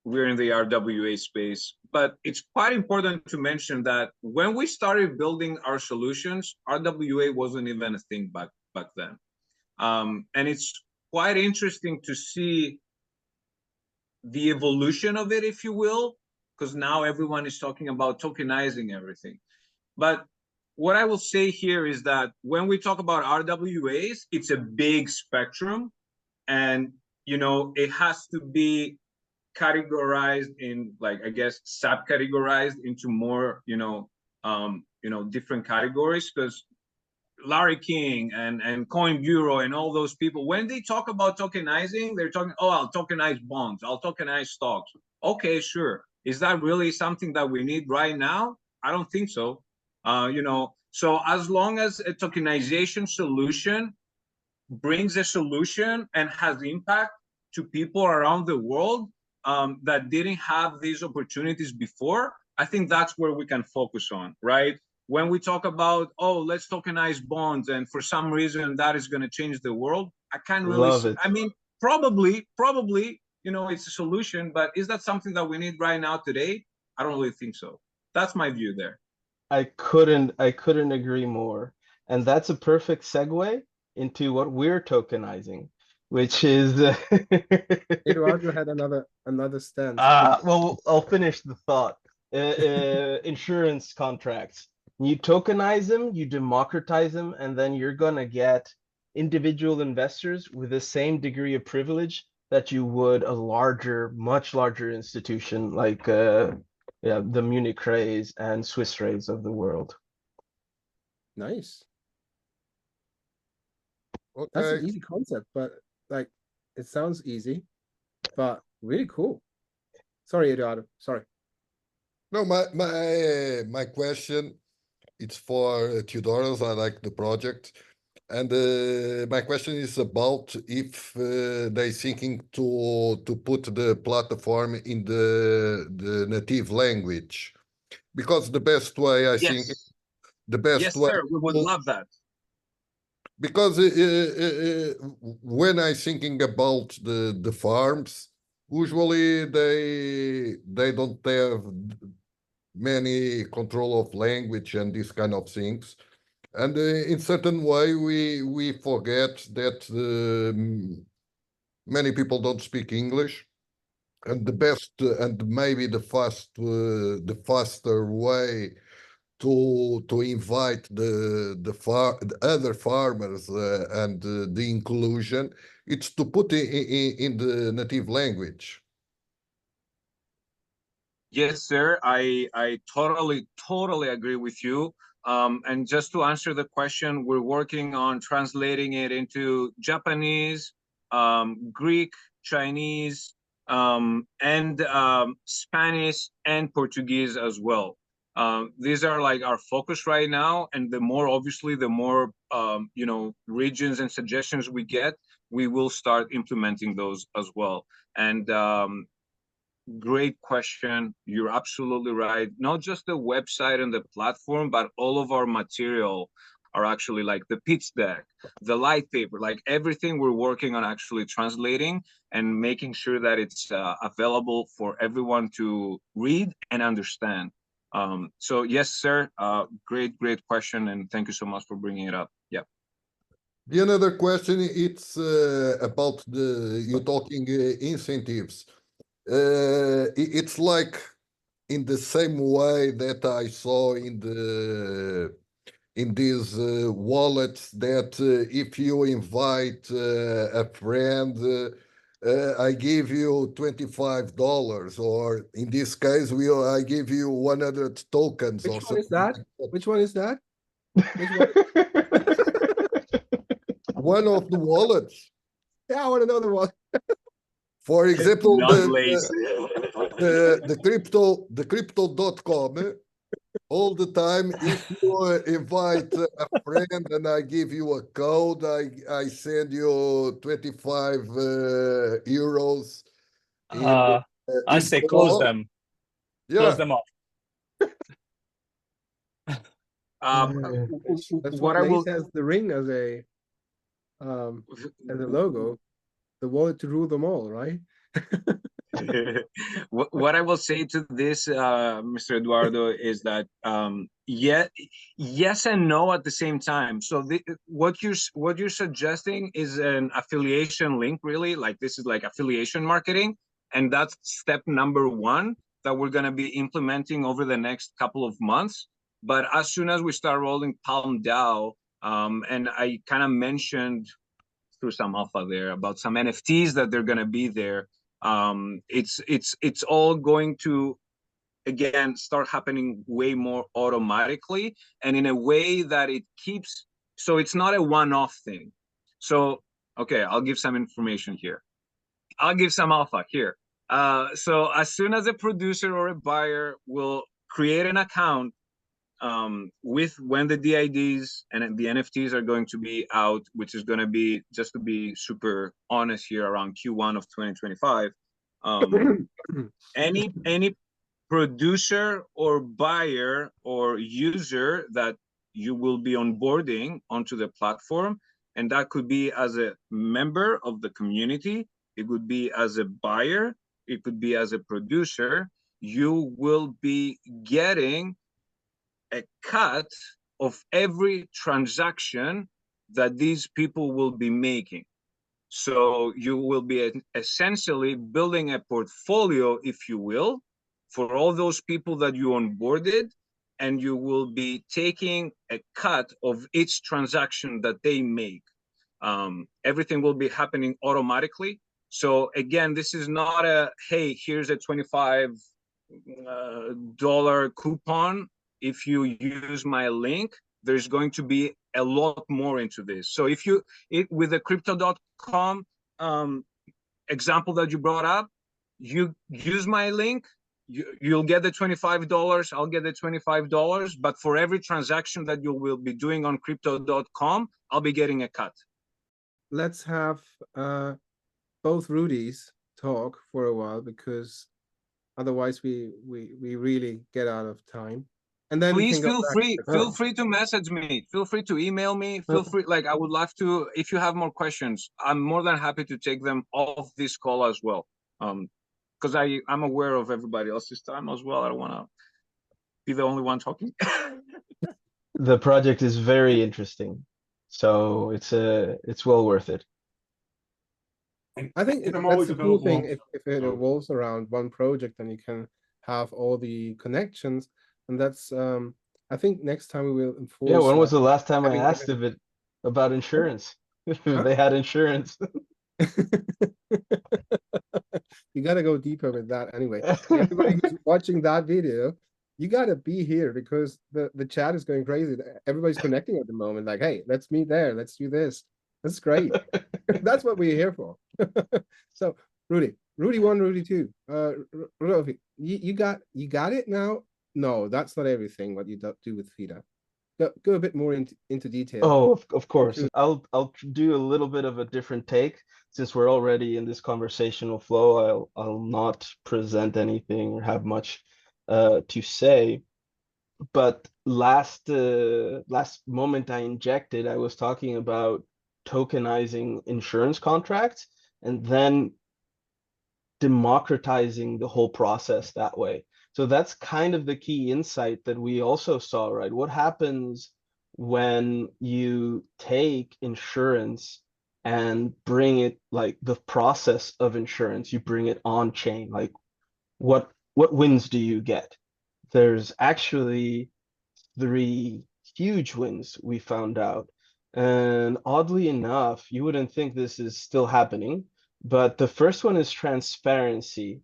we're in the RWA space, but it's quite important to mention that when we started building our solutions, RWA wasn't even a thing back then. And it's quite interesting to see the evolution of it, if you will, because now everyone is talking about tokenizing everything. But what I will say here is that when we talk about RWAs, it's a big spectrum, and it has to be categorized in, like, I guess, subcategorized into more different categories, because Larry King and Coin Bureau and all those people, when they talk about tokenizing, they're talking, oh, I'll tokenize bonds, I'll tokenize stocks. Okay, sure. Is that really something that we need right now? I don't think so. So as long as a tokenization solution brings a solution and has impact to people around the world that didn't have these opportunities before, I think that's where we can focus on, right? When we talk about, oh, let's tokenize bonds, and for some reason that is going to change the world, I can't really love it. I mean, probably, it's a solution, but is that something that we need right now today? I don't really think so. That's my view there. I couldn't agree more. And that's a perfect segue into what we're tokenizing, which is Eduardo had another stance. Well, I'll finish the thought. Insurance contracts. You tokenize them, you democratize them, and then you're gonna get individual investors with the same degree of privilege that you would a larger, much larger institution like yeah, the Munich Rays and Swiss Rays of the world. Nice. Okay. That's an easy concept, but like it sounds easy, but really cool. Sorry, Eduardo. Sorry. No, my question, it's for Theodoros. I like the project. And my question is about if they thinking to put the platform in the native language, because the best way I think Yes. the best Yes, way sir. We would love that. because when I thinking about the farms, usually they don't have many control of language and these kind of things. And in certain way, we forget that many people don't speak English, and the best and maybe the faster way to invite the other farmers and the inclusion, it's to put in the native language. Yes, sir. I totally agree with you. And just to answer the question, we're working on translating it into Japanese, Greek, Chinese, and Spanish and Portuguese as well. These are like our focus right now, and the more obviously, the more regions and suggestions we get, we will start implementing those as well. And great question. You're absolutely right. Not just the website and the platform, but all of our material are actually like the pitch deck, the light paper, like everything we're working on actually translating and making sure that it's available for everyone to read and understand. So yes, sir, great question. And thank you so much for bringing it up. Yeah. The another question, it's about you talking incentives. It's like in the same way that I saw in these wallets that if you invite a friend, I give you $25, or in this case, I give you 100 tokens. Which or one something is that? like that. Which one is that? Which one? One of the wallets. Yeah, I want to know the one. For example, Not lazy. the crypto.com. All the time, if you invite a friend and I give you a code, I send you 25 euros. I say close them. Yeah. Close them off. That's What why I will Lace has the ring as a logo, the wallet to rule them all, right? what I will say to this, Mr. Eduardo, is that yes and no at the same time. So what you're suggesting is an affiliation link, really. Like this is like affiliation marketing, and that's step number one that we're going to be implementing over the next couple of months. But as soon as we start rolling Palm DAO, and I kind of mentioned through some alpha there about some NFTs that they're going to be there. It's all going to again start happening way more automatically and in a way that it keeps, so it's not a one-off thing. So okay, I'll give some information here. I'll give some alpha here. So as soon as a producer or a buyer will create an account with when the DIDs and the NFTs are going to be out, which is going to be, just to be super honest here, around Q1 of 2025. Any producer or buyer or user that you will be onboarding onto the platform, and that could be as a member of the community, it could be as a buyer, it could be as a producer, you will be getting a cut of every transaction that these people will be making. So you will be essentially building a portfolio, if you will, for all those people that you onboarded, and you will be taking a cut of each transaction that they make. Everything will be happening automatically. So again, this is not a, hey, here's a $25 coupon. If you use my link, there's going to be a lot more into this. So if you, with the crypto.com example that you brought up, you use my link, you'll get the $25, I'll get the $25, but for every transaction that you will be doing on crypto.com, I'll be getting a cut. Let's have both Rudies talk for a while, because otherwise we really get out of time. And then please we can feel free to message me, feel free to email me, feel free, like I would love to, if you have more questions, I'm more than happy to take them off this call as well. Because I'm aware of everybody else's time as well. I don't want to be the only one talking. The project is very interesting, so it's well worth it. I think that's the cool thing. If it revolves around one project, then you can have all the connections, and that's I think next time we will enforce. Yeah, when was the last time I asked if it about insurance? If they had insurance. You got to go deeper with that anyway. Everybody who's watching that video, you got to be here, because the chat is going crazy. Everybody's connecting at the moment. Like, hey, let's meet there. Let's do this. That's great. That's what we're here for. So, Rudy 1, Rudy 2. Rofi, you got it now? No, that's not everything what you do with Fida. Go a bit more into detail. Oh, of course. I'll do a little bit of a different take, since we're already in this conversational flow. I'll not present anything or have much to say. But last moment I injected, I was talking about tokenizing insurance contracts and then democratizing the whole process that way. So that's kind of the key insight that we also saw, right? What happens when you take insurance and bring it, like the process of insurance, you bring it on chain? Like what wins do you get? There's actually 3 huge wins we found out. And oddly enough, you wouldn't think this is still happening, but the first one is transparency.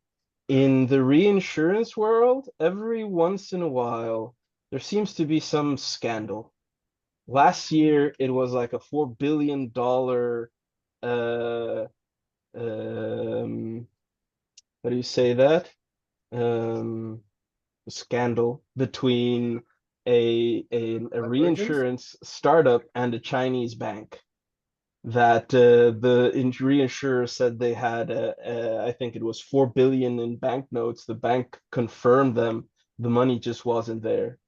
In the reinsurance world, every once in a while, there seems to be some scandal. Last year, it was like a $4 billion how do you say that? Scandal between a reinsurance startup and a Chinese bank, that the reinsurer said they had I think it was 4 billion in banknotes. The bank confirmed them, the money just wasn't there.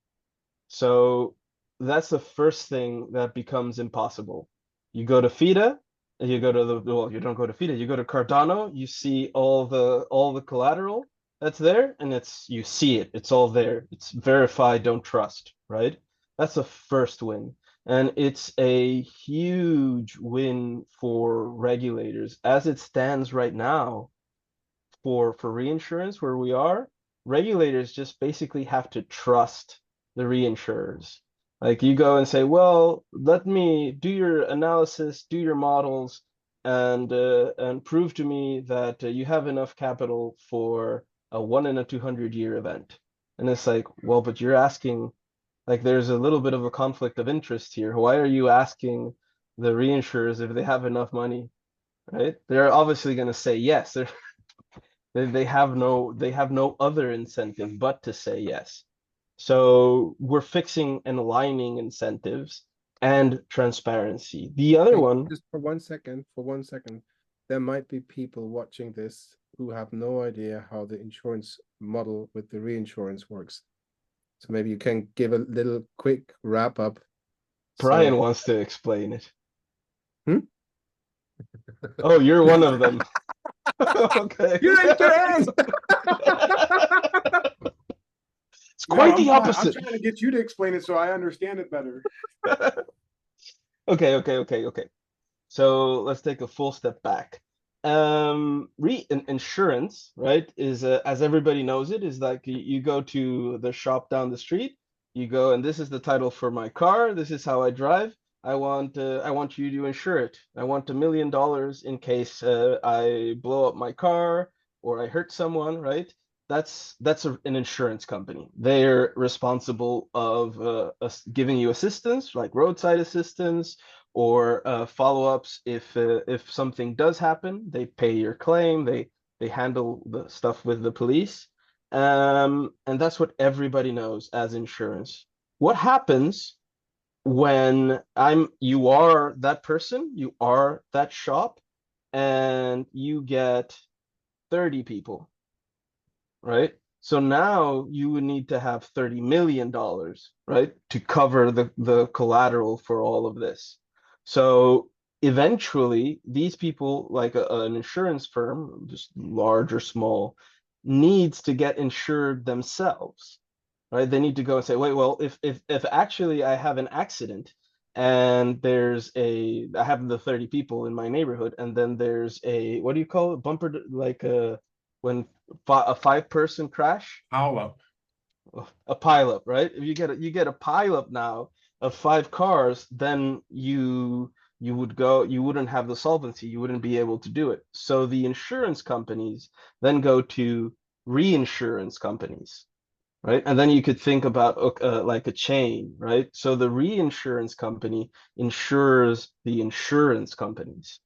So that's the first thing that becomes impossible. You go to Fida, and you go to well, you don't go to Fida, you go to Cardano, you see all the collateral that's there, and you see it, it's all there, it's verified, don't trust, right? That's the first win. And it's a huge win for regulators. As it stands right now, for reinsurance, where we are, regulators just basically have to trust the reinsurers. Like, you go and say, well, let me do your analysis, do your models, and prove to me that you have enough capital for a 1 in a 200-year event. And it's like, well, but you're asking, like, there's a little bit of a conflict of interest here. Why are you asking the reinsurers if they have enough money, right? They're obviously going to say yes. They have no other incentive but to say yes. So we're fixing and aligning incentives and transparency. The other one, just for one second, there might be people watching this who have no idea how the insurance model with the reinsurance works. So maybe you can give a little quick wrap up. Brian wants to explain it. Hmm? Oh, you're one of them. Okay. You're in It's quite the opposite. I'm trying to get you to explain it so I understand it better. Okay. So let's take a full step back. Insurance, right, is as everybody knows it, is like you go to the shop down the street, you go, and this is the title for my car, this is how I drive, I want you to insure it. I want $1 million in case I blow up my car or I hurt someone, right? That's an insurance company. They're responsible of giving you assistance, like roadside assistance or follow-ups if something does happen. They pay your claim. They handle the stuff with the police. And that's what everybody knows as insurance. What happens when you are that person, you are that shop, and you get 30 people, right? So now you would need to have $30 million, right, to cover the collateral for all of this. So eventually, these people, like an insurance firm, just large or small, needs to get insured themselves, right? They need to go and say, wait, well, if actually I have an accident and I have the 30 people in my neighborhood, and then there's a, what do you call it? Bumper, like when a 5-person crash, How up? a pileup, right? If you get a pileup now of 5 cars, then you wouldn't have the solvency, you wouldn't be able to do it. So the insurance companies then go to reinsurance companies, right? And then you could think about like a chain, right? So the reinsurance company insures the insurance companies.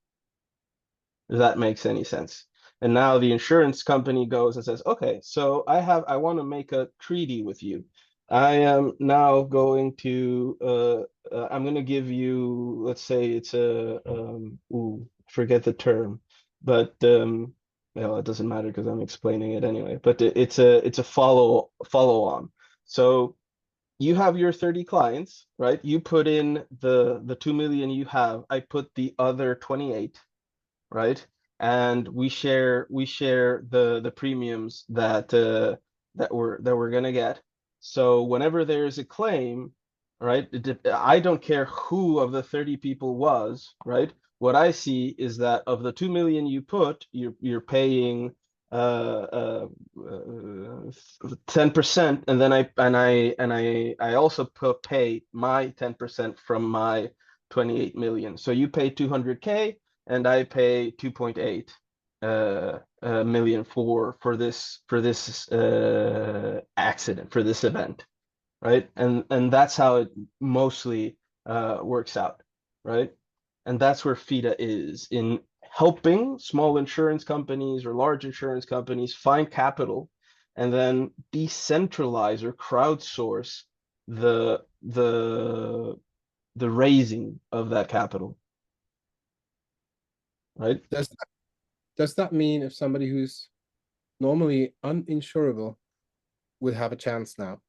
If that makes any sense. And now the insurance company goes and says, okay, so I want to make a treaty with you. I am now going to I'm going to give you, let's say it's forget the term, but well, it doesn't matter because I'm explaining it anyway. But it's a follow on. So you have your 30 clients, right? You put in the 2 million you have. I put the other 28, right? And we share the premiums that we're gonna get. So whenever there's a claim, right? I don't care who of the 30 people was, right? What I see is that of the 2 million you put, you're paying 10%, and then I also pay my 10% from my 28 million. So you pay 200K and I pay 2.8 million for this accident, for this event, right? And that's how it mostly works out, right? And that's where Fida is in helping small insurance companies or large insurance companies find capital and then decentralize or crowdsource the raising of that capital, right? Does that mean if somebody who's normally uninsurable would have a chance now?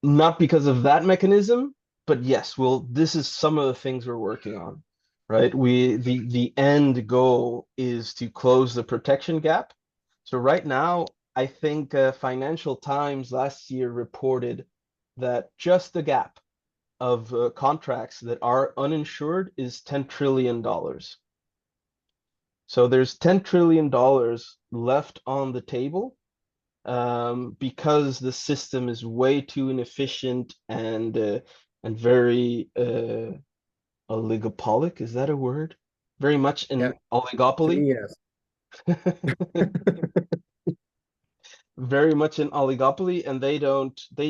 Not because of that mechanism, but yes, well, this is some of the things we're working on, right? The end goal is to close the protection gap. So right now, I think Financial Times last year reported that just the gap of contracts that are uninsured is $10 trillion. So there's $10 trillion left on the table because the system is way too inefficient and very oligopolic. Is that a word? Very much an Yeah. oligopoly. Yes. Very much an oligopoly, and they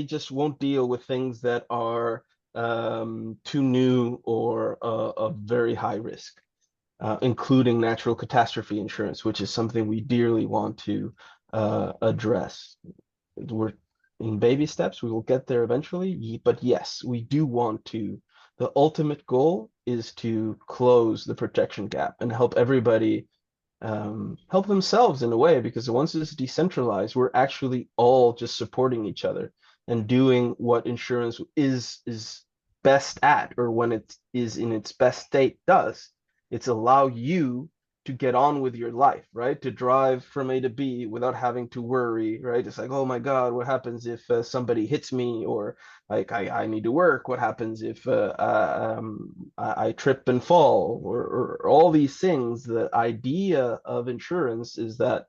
just won't deal with things that are too new or of very high risk, including natural catastrophe insurance, which is something we dearly want to address. We're in baby steps. We will get there eventually, but yes, we do want to. The ultimate goal is to close the protection gap and help everybody help themselves in a way, because once it's decentralized, we're actually all just supporting each other and doing what insurance is best at, or when it is in its best state does. It's allow you to get on with your life, right? To drive from A to B without having to worry, right? It's like, oh my God, what happens if somebody hits me, or like I need to work? What happens if I trip and fall, or all these things? The idea of insurance is that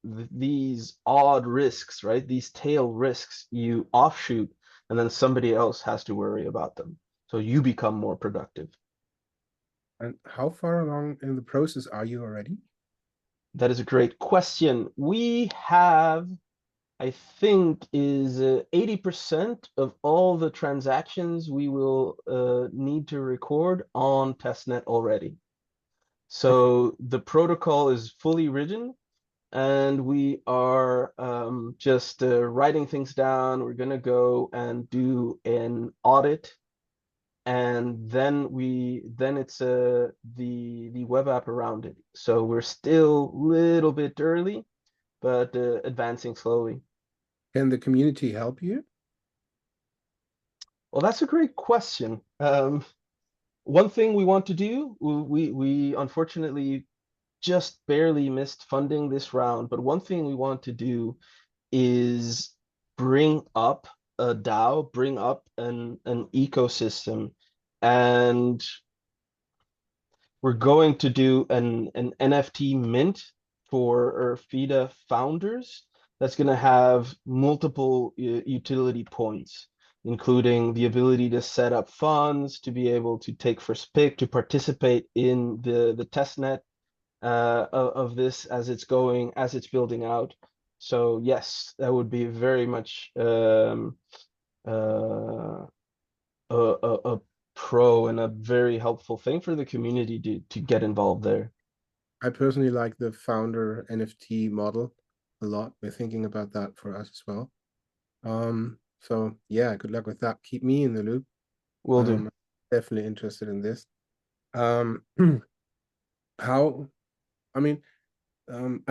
these odd risks, right? These tail risks, you offshoot and then somebody else has to worry about them. So you become more productive. And how far along in the process are you already? That is a great question. We have, I think, is 80% of all the transactions we will need to record on testnet already. So the protocol is fully written, and we are just writing things down. We're gonna go and do an audit, and then it's the web app around it. So we're still a little bit early, but advancing slowly. Can the community help you? Well, that's a great question. One thing we want to do, we unfortunately just barely missed funding this round, but one thing we want to do is bring up a DAO, bring up an ecosystem, and we're going to do an NFT mint for Fida founders that's going to have multiple utility points, including the ability to set up funds, to be able to take first pick, to participate in the testnet of this as it's building out. So yes, that would be very much a pro and a very helpful thing for the community to get involved there. I personally like the founder NFT model a lot. We're thinking about that for us as well. So yeah, good luck with that. Keep me in the loop. Will do. Definitely interested in this. I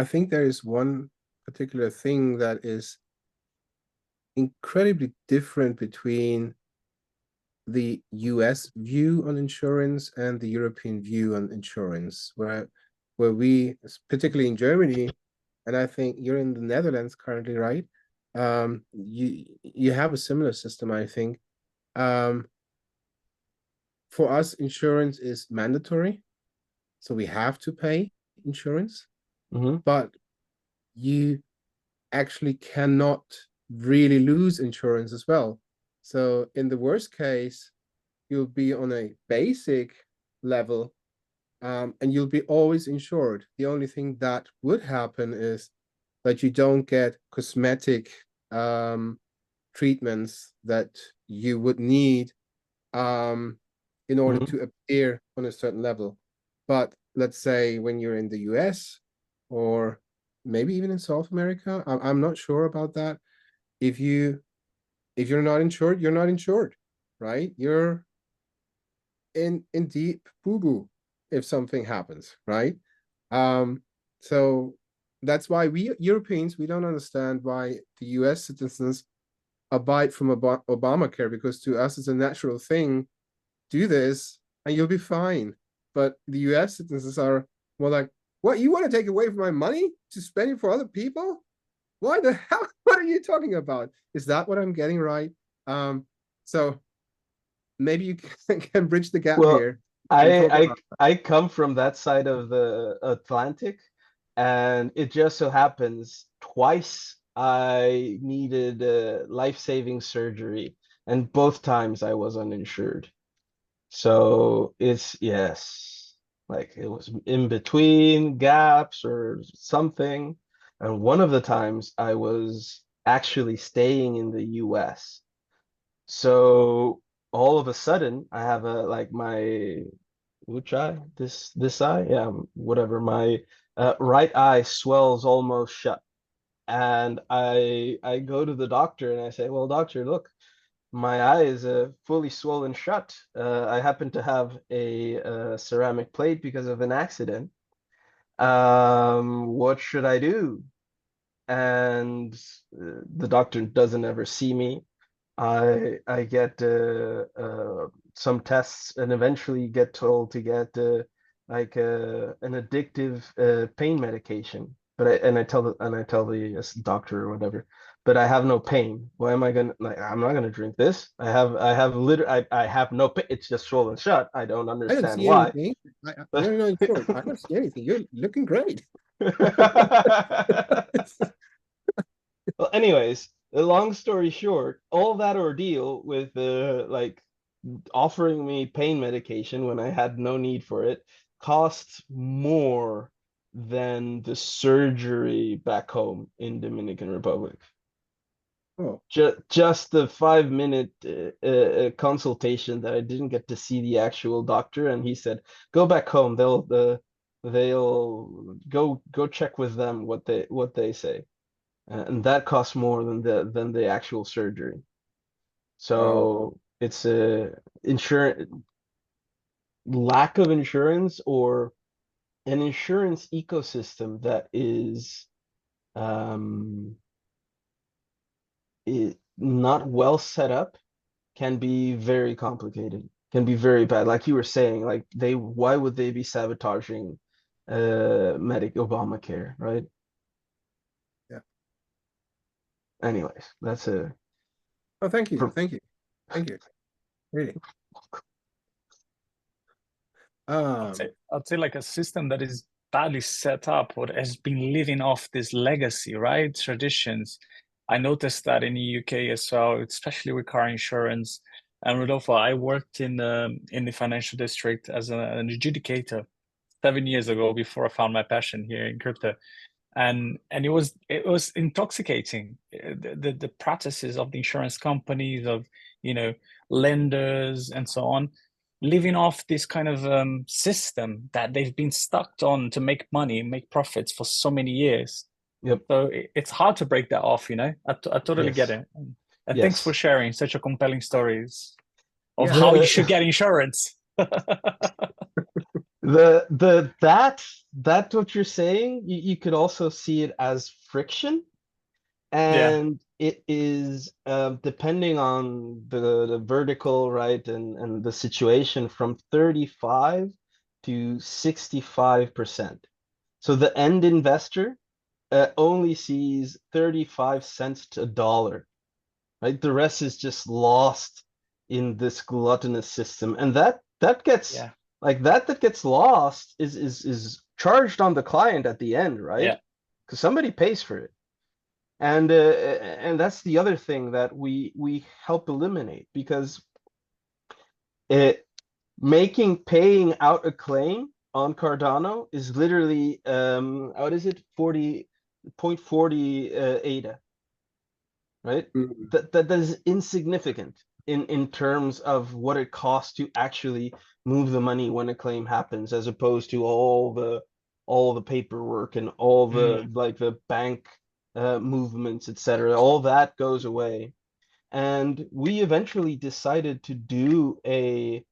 think there is one particular thing that is incredibly different between the US view on insurance and the European view on insurance, where we, particularly in Germany, and I think you're in the Netherlands currently, right? You have a similar system, I think. For us, insurance is mandatory, so we have to pay insurance, but you actually cannot really lose insurance as well. So in the worst case, you'll be on a basic level, and you'll be always insured. The only thing that would happen is that you don't get cosmetic treatments that you would need in order to appear on a certain level. But let's say when you're in the US or maybe even in South America, I'm not sure about that. If you're not insured, you're not insured, right? You're in deep boo-boo if something happens, right? So that's why we Europeans, we don't understand why the US citizens abide from Obamacare, because to us it's a natural thing. Do this and you'll be fine. But the US citizens are more like, what, you want to take away from my money to spend it for other people? Why the hell? What are you talking about? Is that what I'm getting right? So maybe you can bridge the gap here. I come from that side of the Atlantic, and it just so happens twice I needed life-saving surgery, and both times I was uninsured. So it's, yes, like it was in between gaps or something. And one of the times I was actually staying in the US. So all of a sudden I have my which eye? This eye? Yeah, whatever. My right eye swells almost shut. And I go to the doctor and I say, well, doctor, look, my eye is fully swollen shut. I happen to have a ceramic plate because of an accident. What should I do? And the doctor doesn't ever see me. I get some tests and eventually get told to get an addictive pain medication. But I tell the doctor or whatever, but I have no pain. Why am I gonna, like, I'm not gonna drink this. I have no pain. It's just swollen shut. I don't understand why. Anything. You're not insured. I don't see anything. You're looking great. Well, anyways, long story short, all that ordeal with like offering me pain medication when I had no need for it costs more than the surgery back home in Dominican Republic. Oh, Just the 5 minute consultation that I didn't get to see the actual doctor, and he said, "Go back home. They'll go check with them what they say," and that costs more than the actual surgery. So it's a insurance lack of insurance, or an insurance ecosystem that is not well set up, can be very complicated, can be very bad. Like you were saying, like why would they be sabotaging Obamacare, right? yeah. Anyways, that's a Oh, thank you. Thank you. Thank you. Really. I'd say like a system that is badly set up or has been living off this legacy, right? Traditions. I noticed that in the UK as well, especially with car insurance. And Rodolfo, I worked in the financial district as an adjudicator 7 years ago before I found my passion here in crypto. And it was intoxicating. The practices of the insurance companies, of lenders and so on, living off this kind of system that they've been stuck on to make money, make profits for so many years. Yep. So it's hard to break that off, I totally get it. And thanks for sharing such a compelling stories of how you should get insurance. That what you're saying, you could also see it as friction, and it is depending on the vertical, right, and the situation, from 35 to 65%. So the end investor only sees 35 cents to a dollar, right? The rest is just lost in this gluttonous system, and that gets like that gets lost is charged on the client at the end, right? Because somebody pays for it. And that's the other thing that we help eliminate, because paying out a claim on Cardano is literally what is it, 40.40 ADA, right? That is insignificant in terms of what it costs to actually move the money when a claim happens, as opposed to all the paperwork and all the like the bank movements, etc. All that goes away. And we eventually decided to do like,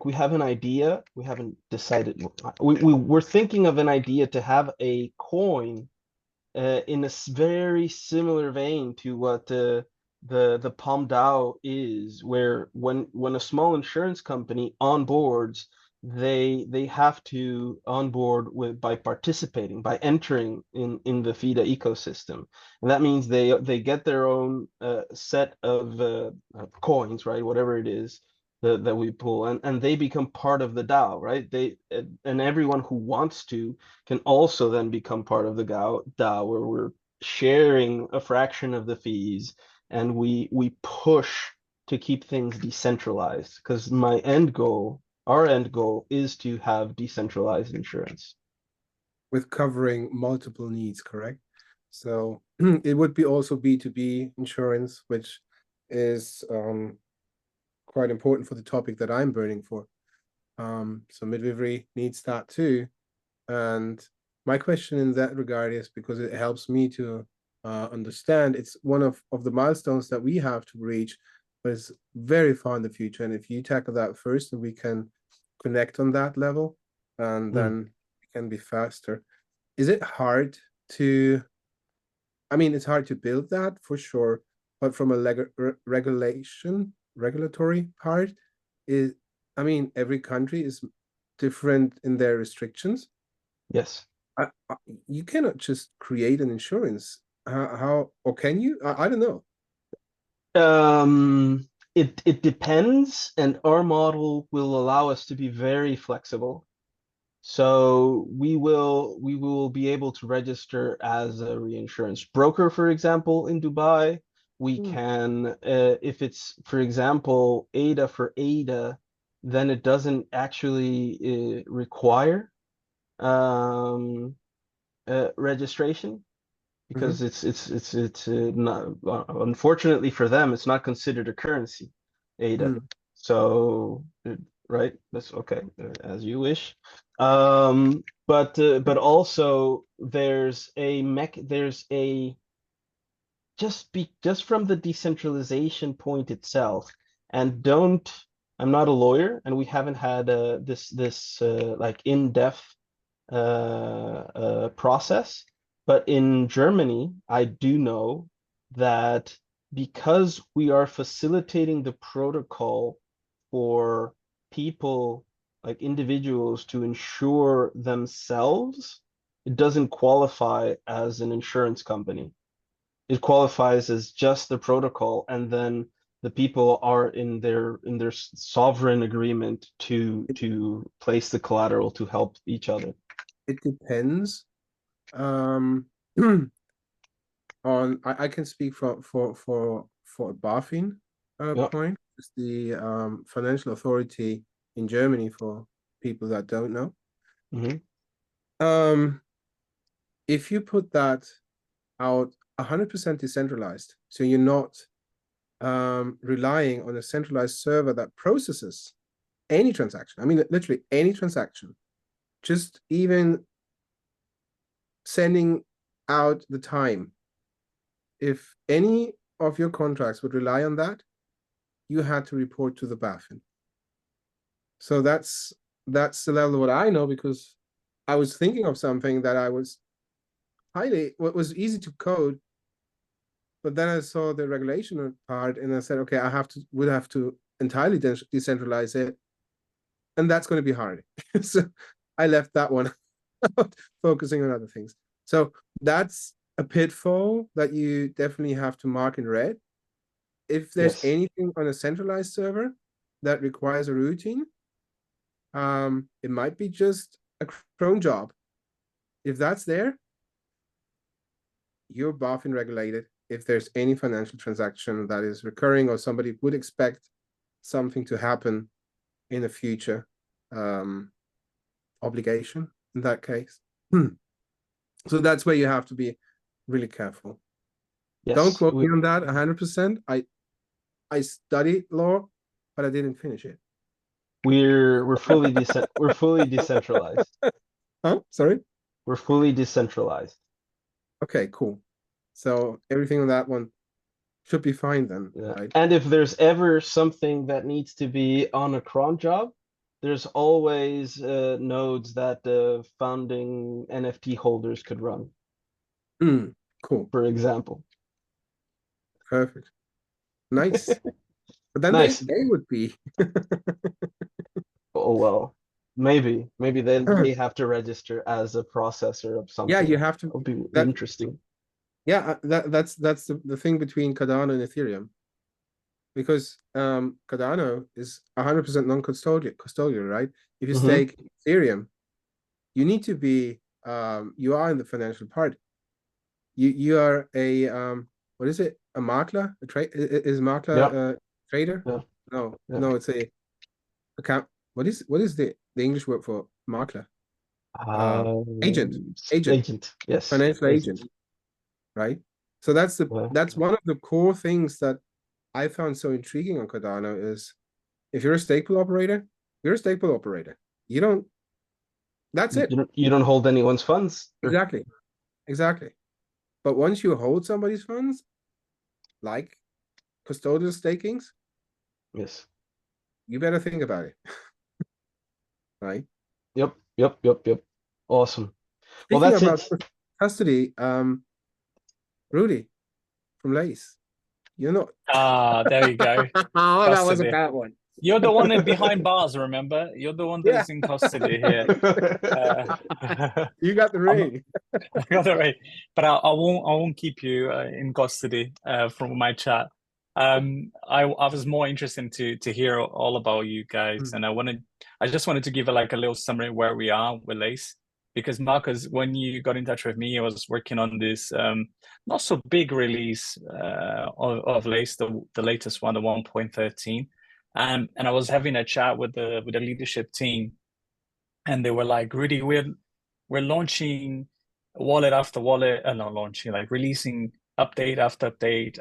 we have an idea, we haven't decided, we're thinking of an idea to have a coin in a very similar vein to what the Palm DAO is, where when a small insurance company onboards, they have to onboard by participating, by entering in the Fida ecosystem, and that means they get their own set of coins, right, whatever it is that we pull, and they become part of the DAO, right? And everyone who wants to can also then become part of the DAO, where we're sharing a fraction of the fees, and we push to keep things decentralized, because our end goal is to have decentralized insurance. With covering multiple needs, correct? So it would be also B2B insurance, which is quite important for the topic that I'm burning for. So Midwifery needs that too. And my question in that regard is, because it helps me to understand, it's one of the milestones that we have to reach, but it's very far in the future. And if you tackle that first, and we can connect on that level, and then we can be faster. Is it hard to, I mean, it's hard to build that for sure, but from a regulatory part, I mean, every country is different in their restrictions. Yes. You cannot just create an insurance. How or can you? I don't know. It depends, and our model will allow us to be very flexible. So we will be able to register as a reinsurance broker, for example, in Dubai. We can, if it's, for example, ADA for ADA, then it doesn't actually require registration, because it's not, unfortunately for them, it's not considered a currency, ADA. So right, that's okay, as you wish. But also there's a just from the decentralization point itself, and don't, I'm not a lawyer, and we haven't had this like in-depth process, but in Germany, I do know that because we are facilitating the protocol for people, like individuals, to insure themselves, it doesn't qualify as an insurance company. It qualifies as just the protocol, and then the people are in their sovereign agreement to place the collateral to help each other. It depends. On I can speak for BaFin point. It's the financial authority in Germany, for people that don't know. If you put that out 100% decentralized, so you're not relying on a centralized server that processes any transaction. I mean, literally any transaction, just even sending out the time. If any of your contracts would rely on that, you had to report to the BaFin. So that's the level of what I know, because I was thinking of something that I was what was easy to code, but then I saw the regulation part and I said, okay, would have to entirely decentralize it, and that's going to be hard. So I left that one out, focusing on other things. So that's a pitfall that you definitely have to mark in red. If there's anything on a centralized server that requires a routine, it might be just a cron job. If that's there, you're BaFin regulated. If there's any financial transaction that is recurring, or somebody would expect something to happen in the future, obligation in that case. So that's where you have to be really careful. Don't quote me on that 100%. I studied law, but I didn't finish it. We're fully decentralized. Huh? Sorry? We're fully decentralized. Okay, cool. So everything on that one should be fine then, right? And if there's ever something that needs to be on a cron job, there's always nodes that founding NFT holders could run. Cool. For example. Perfect. Nice. But then they would be. Oh well, maybe then they have to register as a processor of something. Yeah, you have to. That'll be interesting. Yeah, that's the thing between Cardano and Ethereum, because Cardano is 100% non-custodial, right? If you stake Ethereum, you need to be you are in the financial part. You are a what is it? A makler? Is makler a trader? No, it's a account. What is the English word for makler? Agent. Yes. Financial agent. Right. So that's one of the core things that I found so intriguing on Cardano is, if you're a stake pool operator, you're a stake pool operator. You don't. That's it. You don't hold anyone's funds. Exactly. But once you hold somebody's funds, like custodial stakings, yes, you better think about it. Right. Yep. Awesome. Speaking well, that's about it. Custody. Rudy from Lace. You're not. There you go. Oh, that was a bad one. You're the one behind bars, remember? You're the one that's in custody here. You got the ring. I got the ring. But I won't keep you in custody from my chat. I was more interested to hear all about you guys, and I just wanted to give like a little summary where we are with Lace, because Marcus, when you got in touch with me, I was working on this not so big release of Lace, the latest one, the 1.13, and I was having a chat with the leadership team, and they were like, "Rudy, we're launching wallet after wallet, not launching, like releasing update after update.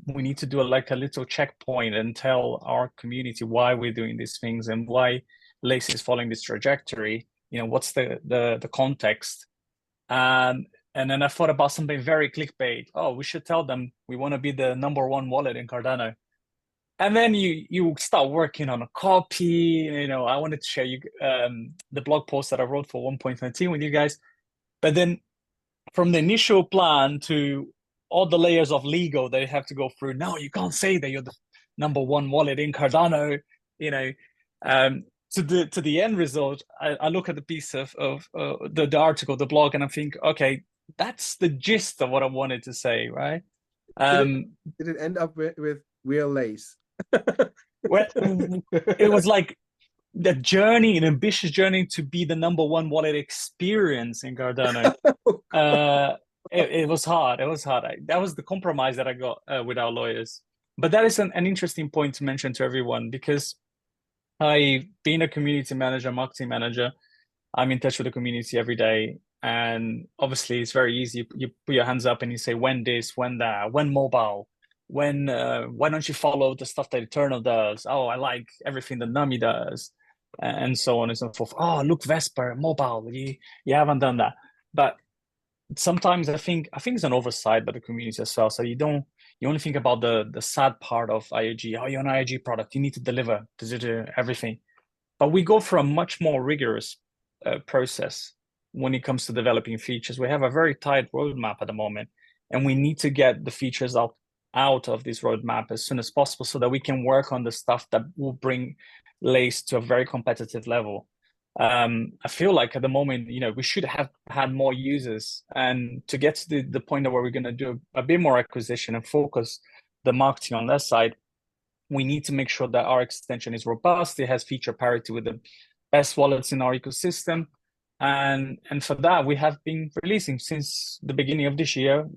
We need to do like a little checkpoint and tell our community why we're doing these things and why Lace is following this trajectory. You know, what's the context?" And then I thought about something very clickbait. Oh, we should tell them we want to be the #1 wallet in Cardano. And then you start working on a copy. You know, I wanted to share you the blog post that I wrote for 1.13 with you guys. But then from the initial plan to all the layers of legal that you have to go through, no, you can't say that you're the #1 wallet in Cardano, you know, to the end result, I look at the piece of the article, the blog, and I think, okay, that's the gist of what I wanted to say, right? Did it end up with real Lace? Well, it was like the journey, an ambitious journey to be the #1 wallet experience in Cardano. It was hard. It was hard. That was the compromise that I got with our lawyers. But that is an interesting point to mention to everyone, because I've been a community manager, marketing manager. I'm in touch with the community every day. And obviously, it's very easy. You put your hands up and you say, when this, when that, when mobile, when why don't you follow the stuff that Eternal does? Oh, I like everything that Nami does, and so on and so forth. Oh, look, Vesper, mobile, you haven't done that. But sometimes I think it's an oversight by the community as well. So you only think about the sad part of IAG. Oh, you're an IAG product, you need to deliver everything. But we go for a much more rigorous process when it comes to developing features. We have a very tight roadmap at the moment, and we need to get the features out of this roadmap as soon as possible so that we can work on the stuff that will bring Lace to a very competitive level. I feel like at the moment, you know, we should have had more users, and to get to the point where we're going to do a bit more acquisition and focus the marketing on that side, we need to make sure that our extension is robust. It has feature parity with the best wallets in our ecosystem. And for that, we have been releasing since the beginning of this year,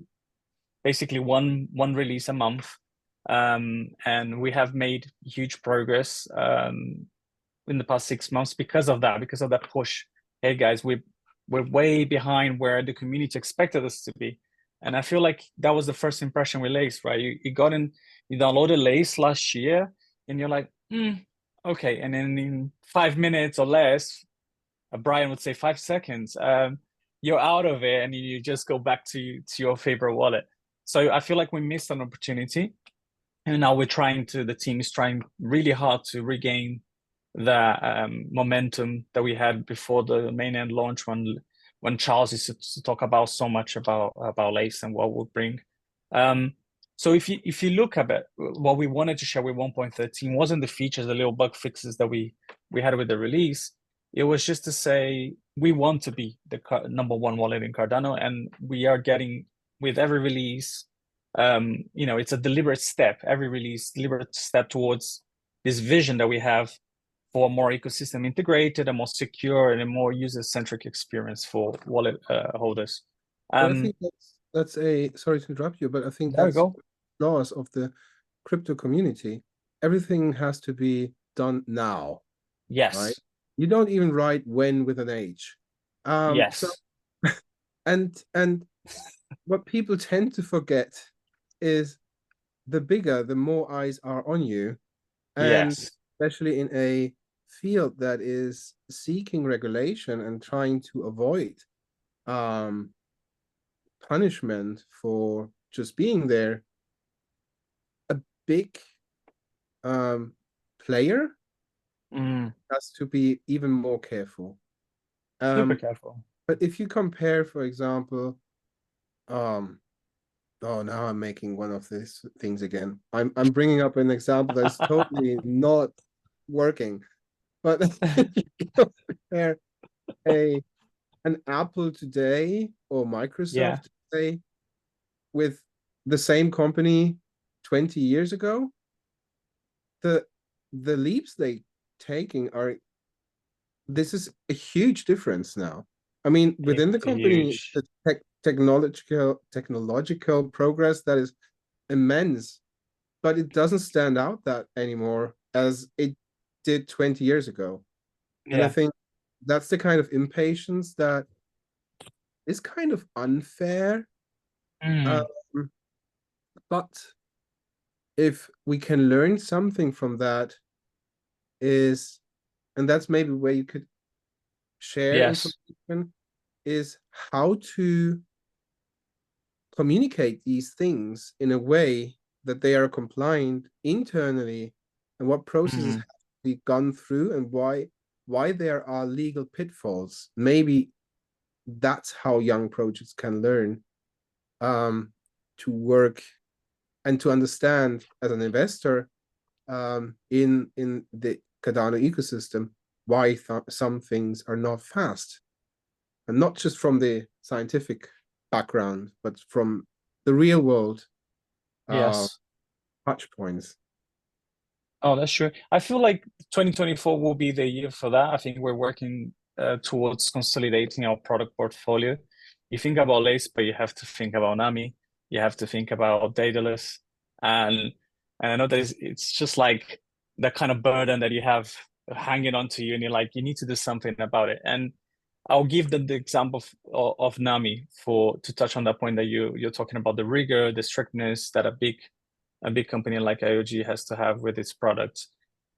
basically one release a month. And we have made huge progress in the past 6 months because of that push. Hey guys, we're way behind where the community expected us to be. And I feel like that was the first impression with Lace, right? You downloaded Lace last year and you're like, okay. And then in 5 minutes or less, Brian would say 5 seconds, you're out of it and you just go back to your favorite wallet. So I feel like we missed an opportunity. And now the team is trying really hard to regain the momentum that we had before the mainnet launch, when Charles used to talk about so much about Lace and what we'll bring. So if you look at it, what we wanted to share with 1.13 wasn't the features, the little bug fixes that we had with the release. It was just to say we want to be the #1 wallet in Cardano, and we are getting, with every release, you know, it's a deliberate step. Every release, deliberate step towards this vision that we have for a more ecosystem integrated, a more secure, and a more user-centric experience for wallet holders. I think that's sorry to interrupt you, but I think that's the flaws of the crypto community. Everything has to be done now. Yes. Right? You don't even write when with an H. Yes. So, and what people tend to forget is the more eyes are on you. And yes. Especially in a field that is seeking regulation and trying to avoid punishment for just being there, a big player has to be even more careful. Super careful. But if you compare, for example, oh, now I'm making one of these things again. I'm bringing up an example that's totally not working. But you compare an Apple today or Microsoft today with the same company 20 years ago, the leaps they taking are, this is a huge difference now. I mean, within the company, Huge. the technological progress that is immense, but it doesn't stand out that anymore as it did 20 years ago. And I think that's the kind of impatience that is kind of unfair. But if we can learn something from that, is, and that's maybe where you could share information, is how to communicate these things in a way that they are compliant internally, and what processes have to be gone through, and why there are legal pitfalls. Maybe that's how young projects can learn to work and to understand as an investor in the Cardano ecosystem why some things are not fast, and not just from the scientific background, but from the real world touch points. Oh, that's true. I feel like 2024 will be the year for that. I think we're working towards consolidating our product portfolio. You think about Lace, but you have to think about Nami. You have to think about Daedalus, and I know that it's just like that kind of burden that you have hanging onto you, and you're like, you need to do something about it. And I'll give the example of Nami to touch on that point that you're talking about, the rigor, the strictness that a big company like IOG has to have with its products.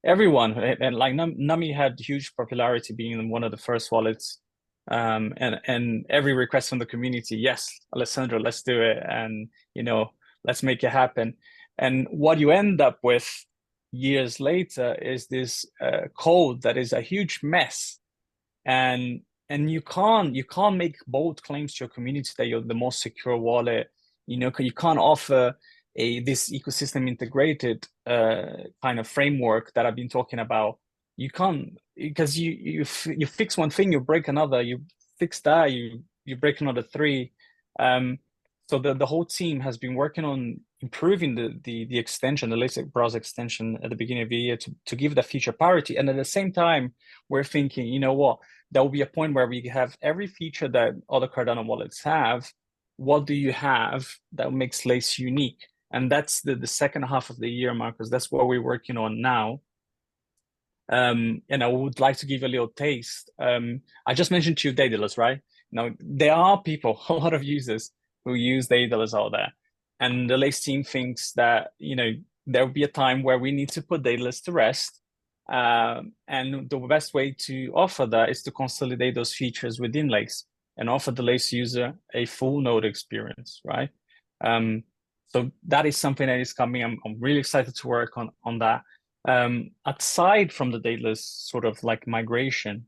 Everyone, and like Nami had huge popularity being one of the first wallets, and every request from the community, yes, Alessandro, let's do it, and let's make it happen. And what you end up with years later is this code that is a huge mess, and you can't make bold claims to your community that you're the most secure wallet. You can't offer this ecosystem integrated kind of framework that I've been talking about. You can't, because you fix one thing, you break another. You fix that, you break another three. So the whole team has been working on improving the extension, the latest browser extension at the beginning of the year to give that feature parity. And at the same time, we're thinking, you know what, there will be a point where we have every feature that other Cardano wallets have. What do you have that makes Lace unique? And that's the second half of the year, Marcus. That's what we're working on now. And I would like to give a little taste. I just mentioned to you Daedalus, right? Now, there are people, a lot of users who use Daedalus out there. And the Lace team thinks that, there will be a time where we need to put Daedalus to rest. And the best way to offer that is to consolidate those features within Lace and offer the Lace user a full node experience, right? So that is something that is coming. I'm really excited to work on that. Aside from the Daedalus sort of like migration,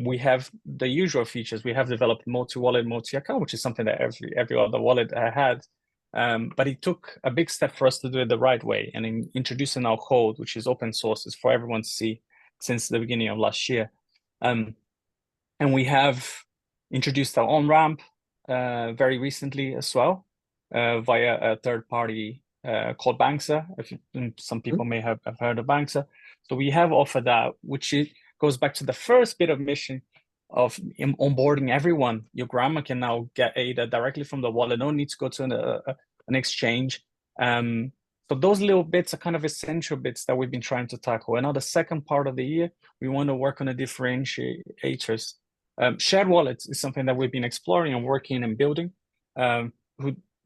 we have the usual features. We have developed multi-wallet, multi-account, which is something that every other wallet had. But it took a big step for us to do it the right way, and in introducing our code, which is open source, is for everyone to see since the beginning of last year. And we have introduced our own ramp very recently as well, via a third party called Banksa. Some people may have heard of Banksa. So we have offered that, which goes back to the first bit of mission of onboarding everyone. Your grandma can now get ADA directly from the wallet. No need to go to an exchange. So those little bits are kind of essential bits that we've been trying to tackle. And now the second part of the year, we want to work on the differentiators. Shared wallets is something that we've been exploring and working and building. Who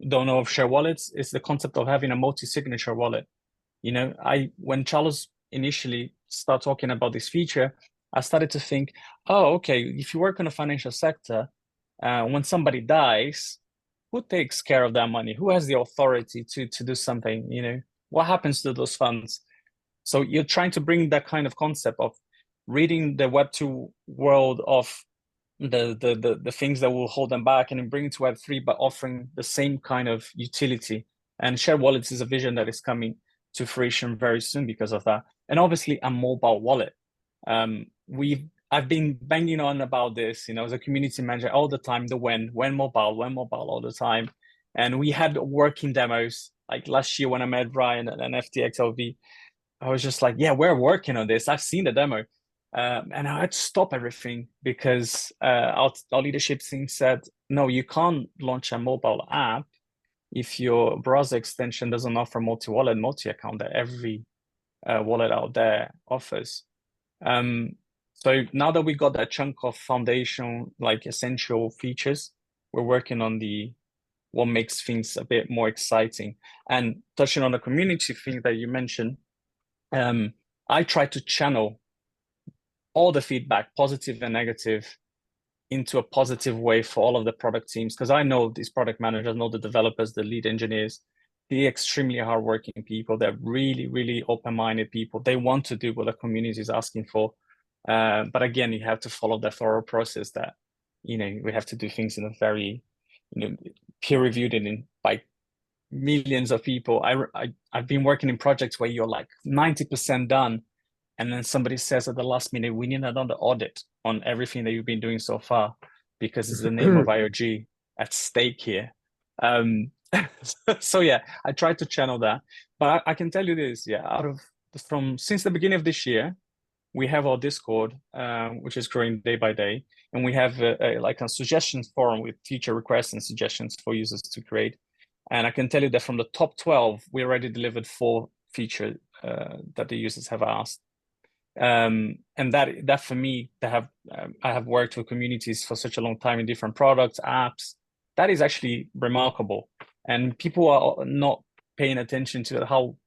don't know of shared wallets, it's the concept of having a multi-signature wallet. When Charles initially started talking about this feature, I started to think, oh, okay, if you work in the financial sector, when somebody dies, who takes care of that money? Who has the authority to do something? What happens to those funds? So you're trying to bring that kind of concept of reading the Web2 world of the things that will hold them back, and then bring it to Web3, but offering the same kind of utility. And shared wallets is a vision that is coming to fruition very soon because of that. And obviously a mobile wallet. I've been banging on about this, as a community manager all the time, the when mobile all the time. And we had working demos. Like last year when I met Ryan at an FTXLV, I was just like, yeah, we're working on this. I've seen the demo. And I had to stop everything because our leadership team said, no, you can't launch a mobile app if your browser extension doesn't offer multi-wallet, multi-account that every wallet out there offers. So now that we got that chunk of foundation, like essential features, we're working on what makes things a bit more exciting. And touching on the community thing that you mentioned, I try to channel all the feedback, positive and negative, into a positive way for all of the product teams, because I know these product managers, know the developers, the lead engineers, they're extremely hardworking people. They're really, really open-minded people. They want to do what the community is asking for. But again, you have to follow the thorough process that, we have to do things in a very, peer-reviewed and by millions of people. I've been working in projects where you're like 90% done, and then somebody says at the last minute, we need another audit on everything that you've been doing so far, because it's the name of IOG at stake here. So yeah, I try to channel that. But I can tell you this, yeah, since the beginning of this year, we have our Discord, which is growing day by day, and we have like a suggestions forum with feature requests and suggestions for users to create. And I can tell you that from the top 12, we already delivered 4 features that the users have asked. And that for me, I have worked with communities for such a long time in different products, apps. That is actually remarkable, and people are not paying attention to how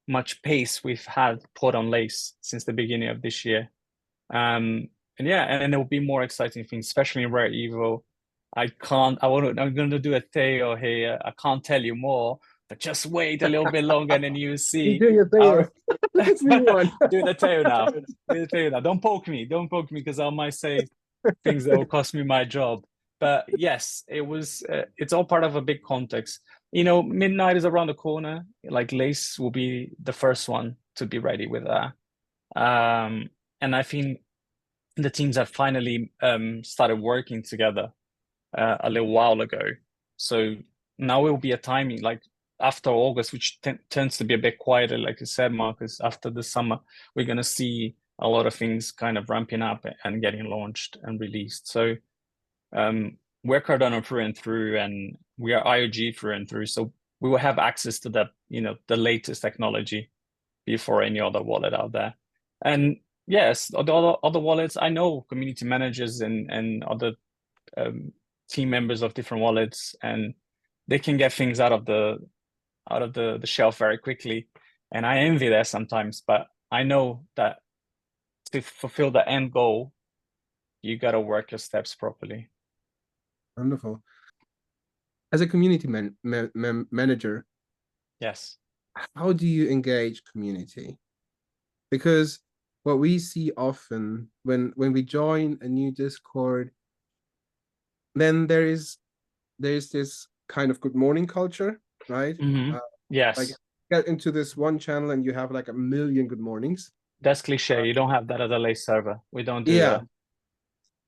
much pace we've had put on Lace since the beginning of this year. And there will be more exciting things, especially in Rare Evo. I'm going to do a tale here. I can't tell you more, but just wait a little bit longer and then you see. You do your tale. Let's move on. Do the tale now. Do the tale now. Don't poke me, because I might say things that will cost me my job. But yes, it's all part of a big context. Midnight is around the corner. Like Lace will be the first one to be ready with that. And I think the teams have finally started working together a little while ago. So now it will be a timing, like after August, which tends to be a bit quieter, like you said, Marcus, after the summer, we're going to see a lot of things kind of ramping up and getting launched and released. So we're Cardano through and through, and we are IOG through and through. So we will have access to the latest technology before any other wallet out there. And yes, the other wallets, I know community managers and other team members of different wallets, and they can get things out of the shelf very quickly. And I envy that sometimes, but I know that to fulfill the end goal, you got to work your steps properly. Wonderful. As a community manager, yes, how do you engage community? Because what we see often when we join a new Discord, then there's this kind of good morning culture, right? Yes. Like get into this one channel and you have like a million good mornings. That's cliche. You don't have that at a Lace server. We don't do that.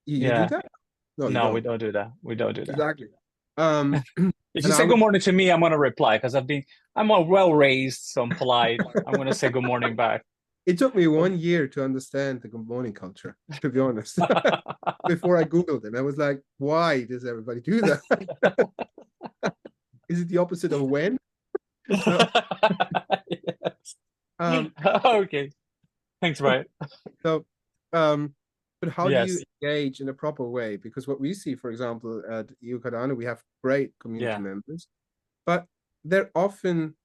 You do that? No, we don't do that. We don't do that. Exactly. If you say good morning to me, I'm gonna reply because I'm well raised, so I'm polite. I'm gonna say good morning back. It took me 1 year to understand the good morning culture, to be honest. Before I Googled it, I was like, why does everybody do that? Is it the opposite of when? Yes. Okay. Thanks, Brian. So, but how do you engage in a proper way? Because what we see, for example, at EU Cardano, we have great community members, but they're often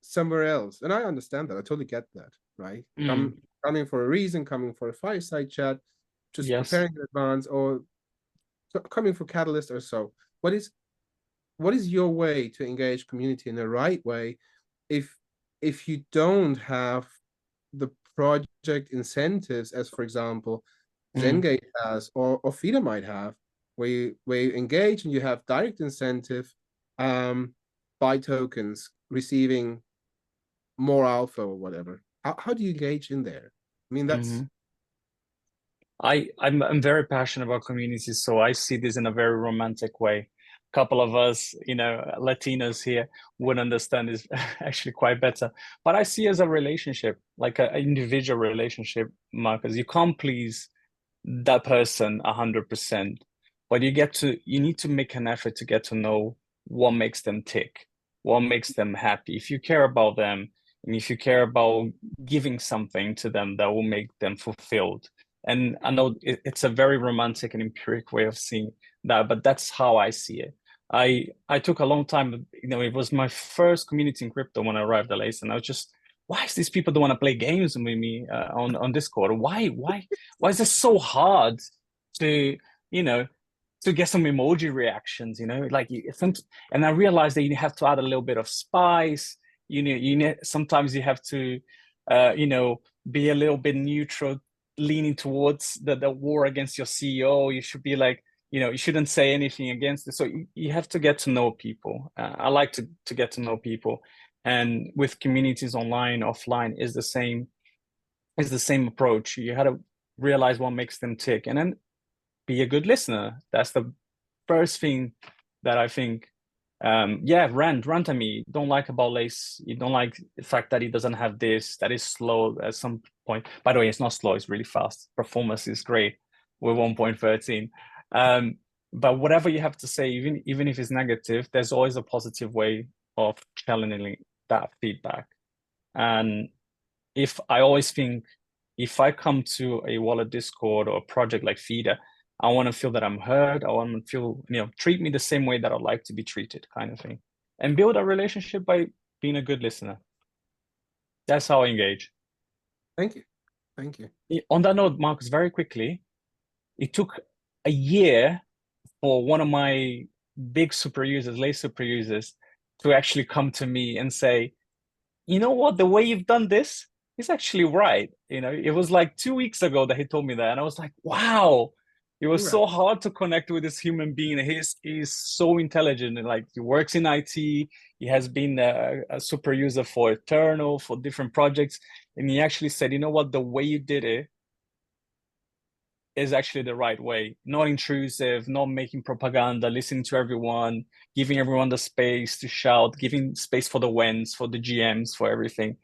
somewhere else. And I understand that. I totally get that, right? Coming for a reason, coming for a fireside chat, just preparing in advance, or coming for Catalyst or so. What is your way to engage community in the right way if you don't have the project incentives, as for example, Zengate has, or Fida might have, where you engage and you have direct incentive, buy tokens, receiving more alpha or whatever. How do you engage in there? I mean, that's I'm very passionate about communities, so I see this in a very romantic way. couple of us, you know, Latinos here would understand is actually quite better. But I see as a relationship, like an individual relationship, Marcus. You can't please that person 100%, but you need to make an effort to get to know what makes them tick, what makes them happy. If you care about them, and if you care about giving something to them that will make them fulfilled. And I know it's a very romantic and empiric way of seeing that, but that's how I see it. I took a long time, you know, it was my first community in crypto when I arrived at Lace, and I was just, why is these people don't want to play games with me on Discord? Why is this so hard to, you know, to get some emoji reactions, you know, like and I realized that you have to add a little bit of spice. You know, sometimes you have to, you know, be a little bit neutral, leaning towards the war against your CEO. You should be like, you know, you shouldn't say anything against it. So you have to get to know people. I like to get to know people, and with communities online, offline is the same approach. You had to realize what makes them tick, and then be a good listener. That's the first thing that I think. Yeah, rant at me. Don't like about Lace. You don't like the fact that he doesn't have this. That is slow at some point. By the way, it's not slow. It's really fast. Performance is great with 1.13. But whatever you have to say, even if it's negative, there's always a positive way of challenging that feedback. And I always think, if I come to a wallet Discord or a project like Fida, I want to feel that I'm heard. I want to feel, you know, treat me the same way that I'd like to be treated, kind of thing. And build a relationship by being a good listener. That's how I engage. Thank you. Thank you. On that note, Marcus, very quickly, it took a year for one of my big super users, Lace super users, to actually come to me and say, you know what, the way you've done this is actually right. You know, it was like 2 weeks ago that he told me that. And I was like, wow, it was so hard to connect with this human being. He's so intelligent, and like, he works in IT. He has been a super user for Eternal, for different projects. And he actually said, you know what, the way you did it is actually the right way. Not intrusive, not making propaganda, listening to everyone, giving everyone the space to shout, giving space for the wins, for the GMs, for everything.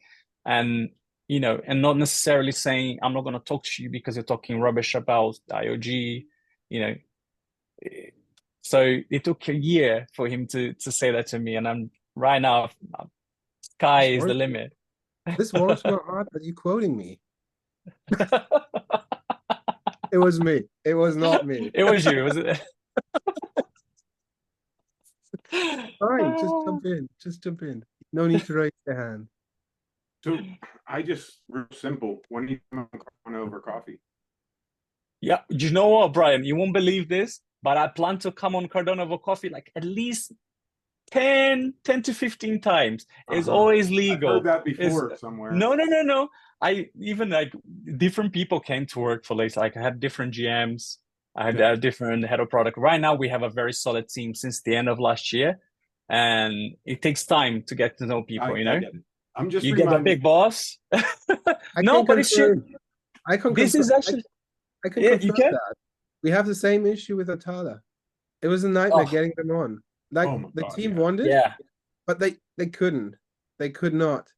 And, you know, and not necessarily saying, I'm not going to talk to you because you're talking rubbish about IOG, you know. So it took a year for him to say that to me. And I'm right now, sky is the limit. This warms my heart that you're quoting me. It was me. It was not me. It was you, was it? Fine, just jump in. Just jump in. No need to raise your hand. So I just, real simple. When you come on over coffee. Yeah, you know what, Brian? You won't believe this, but I plan to come on Cardano over coffee like at least 10 to 15 times. It's always legal. I've heard that before somewhere. No. I even, like, different people came to work for Lace. Like, I had different GMs. I had a different head of product. Right now, we have a very solid team since the end of last year, and it takes time to get to know people. You know, I'm just you get a big boss. No, but it's true. I can. This is actually. I can confirm that. We have the same issue with Atala. It was a nightmare getting them on. Like, the team wanted, but they couldn't. They could not.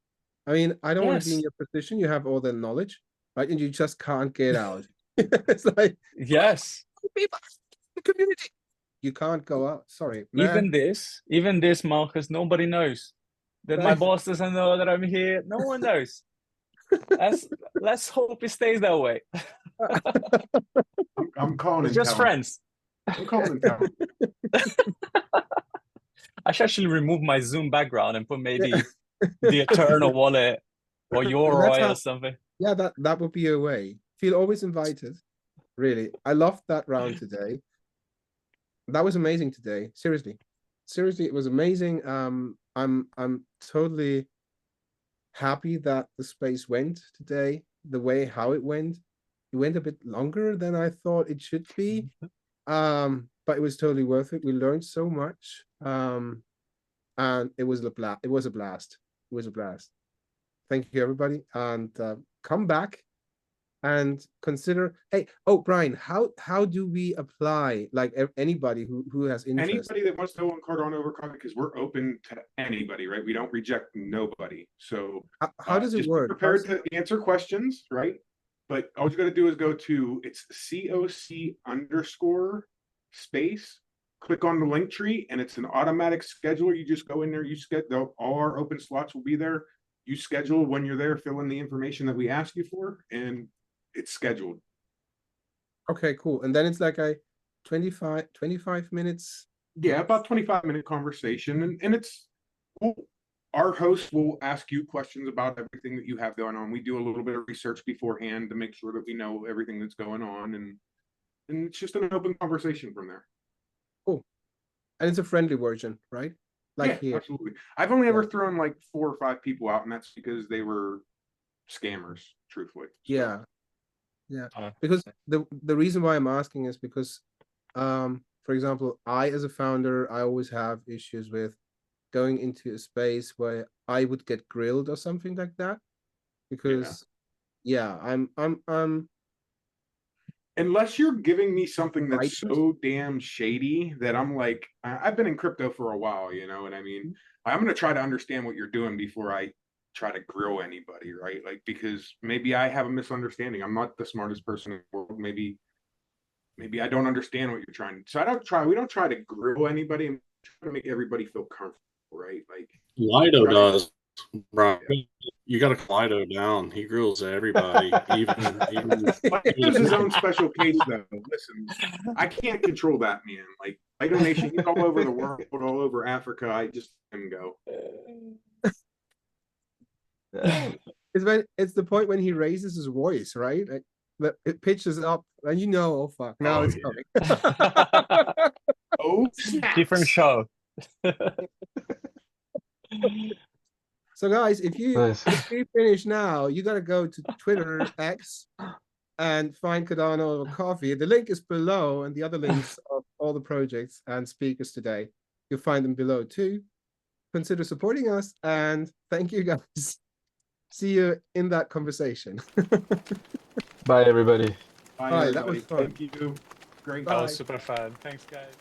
I mean, I don't want to be in your position. You have all the knowledge, right? And you just can't get out. It's like, people, the community. You can't go out. Sorry, man. Even this, Marcus, nobody knows that my boss doesn't know that I'm here. No one knows. Let's hope it stays that way. I'm calling. We're just friends. I'm calling. I should actually remove my Zoom background and put maybe the Eternal wallet or your Roy or something. Yeah, that would be a way. Feel always invited. Really, I loved that round today. That was amazing today. Seriously, it was amazing. I'm totally happy that the space went today. The way how it went a bit longer than I thought it should be. But it was totally worth it. We learned so much. And it was a blast. It was a blast. Thank you, everybody. And come back and consider. Hey, oh Brian, how do we apply? Like anybody who has interest. Anybody that wants to go on Cardano over coffee, because we're open to anybody, right? We don't reject nobody. So how does it just work? Be prepared to answer questions, right? But all you got to do is go to COC_space. Click on the link tree, and it's an automatic scheduler. You just go in there, you schedule. All our open slots will be there. You schedule when you're there, fill in the information that we ask you for, and it's scheduled. Okay, cool. And then it's like a 25 minutes. Yeah, about 25-minute conversation, and it's our host will ask you questions about everything that you have going on. We do a little bit of research beforehand to make sure that we know everything that's going on, and it's just an open conversation from there. Cool. And it's a friendly version, right? Like yeah, here. Absolutely. I've only ever thrown like 4 or 5 people out, and that's because they were scammers, truthfully. So. Yeah. Because the reason why I'm asking is because for example, I as a founder, I always have issues with going into a space where I would get grilled or something like that. Because I'm unless you're giving me something that's so damn shady that I'm like, I've been in crypto for a while, you know what I mean? I'm going to try to understand what you're doing before I try to grill anybody, right? Like, because maybe I have a misunderstanding. I'm not the smartest person in the world. Maybe I don't understand what you're trying. So we don't try to grill anybody. I'm trying to make everybody feel comfortable, right? Like Lido does. Right. You got to Lido down. He grills everybody. even Lido's his own special case, though. Listen, I can't control that man. Like Lido Nation, he's all over the world, all over Africa. I just let him go. It's the point when he raises his voice, right? Like, it pitches up, and you know, oh fuck, now it's coming. Oh, different show. So guys, if you finish now, you gotta go to Twitter X and find Cardano over coffee. The link is below, and the other links of all the projects and speakers today, you'll find them below too. Consider supporting us, and thank you guys. See you in that conversation. Bye everybody. Bye, Bye, everybody. that was fun. Thank you. Great. That was super fun. Thanks, guys.